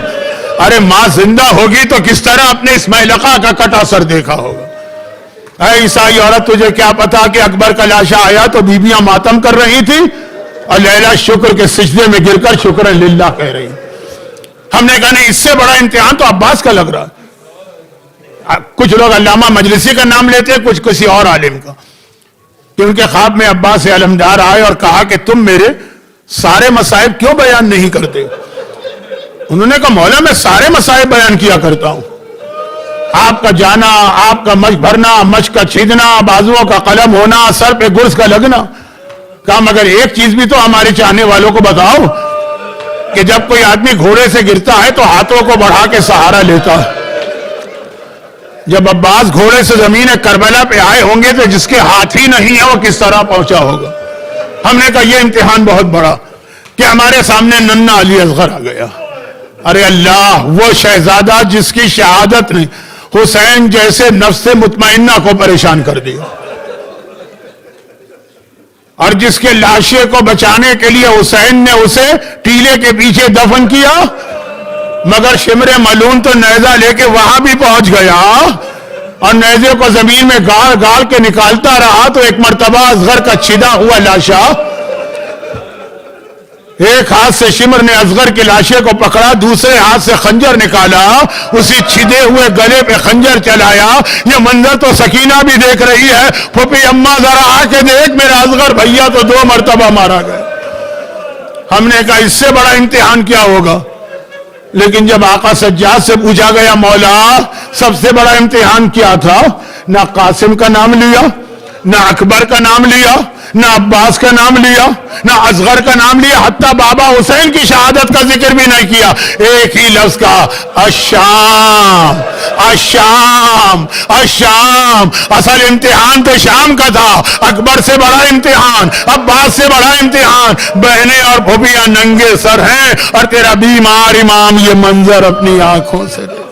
[SPEAKER 1] ارے ماں زندہ ہوگی تو کس طرح اپنے اسماعیل آقا کا کٹا سر دیکھا ہوگا؟ اے عیسائی عورت، تجھے کیا پتا کہ اکبر کا لاشا آیا تو بیویاں ماتم کر رہی تھی اور لیلا شکر کے سجدے میں گر کر شکرا للہ کہہ رہی۔ ہم نے کہا نہیں، اس سے بڑا امتحان تو عباس کا لگ رہا ہے۔ کچھ لوگ علامہ مجلسی کا نام لیتے ہیں، کچھ کسی اور عالم کا، کہ ان کے خواب میں عباس علمدار آئے اور کہا کہ تم میرے سارے مصائب کیوں بیان نہیں کرتے؟ انہوں نے کہا مولا میں سارے مصائب بیان کیا کرتا ہوں، آپ کا جانا، آپ کا مشق بھرنا، مشق کا چھیدنا، بازوؤں کا قلم ہونا، سر پہ گرز کا لگنا۔ کہا مگر ایک چیز بھی تو ہمارے چاہنے والوں کو بتاؤ کہ جب کوئی آدمی گھوڑے سے گرتا ہے تو ہاتھوں کو بڑھا کے سہارا لیتا ہے، جب عباس گھوڑے سے زمین کربلا پہ آئے ہوں گے تو جس کے ہاتھ ہی نہیں ہے وہ کس طرح پہنچا ہوگا؟ ہم نے کہا یہ امتحان بہت بڑا کہ ہمارے سامنے ننھا علی اصغر آ گیا۔ ارے اللہ، وہ شہزادہ جس کی شہادت نے حسین جیسے نفس مطمئنہ کو پریشان کر دیا، اور جس کے لاشے کو بچانے کے لیے حسین نے اسے ٹیلے کے پیچھے دفن کیا، مگر شمر ملون تو نیزہ لے کے وہاں بھی پہنچ گیا اور نیزے کو زمین میں گاڑ گاڑ کے نکالتا رہا تو ایک مرتبہ اصغر کا چھدا ہوا لاشا، ایک ہاتھ سے شمر نے اصغر کے لاشے کو پکڑا، دوسرے ہاتھ سے خنجر نکالا، اسی چھدے ہوئے گلے پہ خنجر چلایا۔ یہ منظر تو سکینہ بھی دیکھ رہی ہے، پھوپھی اماں ذرا آ کے دیکھ میرا اصغر بھیا تو 2 مرتبہ مارا گیا۔ ہم نے کہا اس سے بڑا امتحان کیا ہوگا؟ لیکن جب آقا سجاد سے پوچھا گیا مولا سب سے بڑا امتحان کیا تھا، نہ قاسم کا نام لیا، نہ اکبر کا نام لیا، نہ عباس کا نام لیا، نہ اصغر کا نام لیا، حتیٰ بابا حسین کی شہادت کا ذکر بھی نہیں کیا، ایک ہی لفظ کا الشام الشام الشام۔ اصل امتحان تو شام کا تھا، اکبر سے بڑا امتحان، عباس سے بڑا امتحان، بہنیں اور پھوپھیاں ننگے سر ہیں اور تیرا بیمار امام یہ منظر اپنی آنکھوں سے دیکھ۔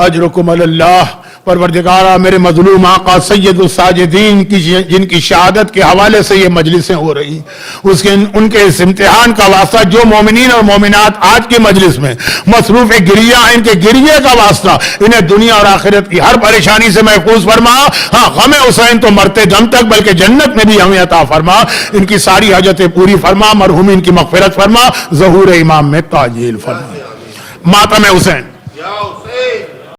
[SPEAKER 1] اجرکم اللہ۔ پروردگارہ میرے مظلوم آقا سید الساجدین کی جن کی شہادت کے حوالے سے یہ مجلسیں ہو رہی ان کے اس امتحان کا واسطہ جو مومنین اور مومنات آج کی مجلس میں مصروف گریہ ہیں، ان کے گریے کا واسطہ انہیں دنیا اور آخرت کی ہر پریشانی سے محفوظ فرما۔ ہاں غم حسین تو مرتے دم تک بلکہ جنت میں بھی ہمیں عطا فرما، ان کی ساری حاجتیں پوری فرما، مرحومین کی مغفرت فرما، ظہور امام میں تعجیل فرما۔ ماتم حسین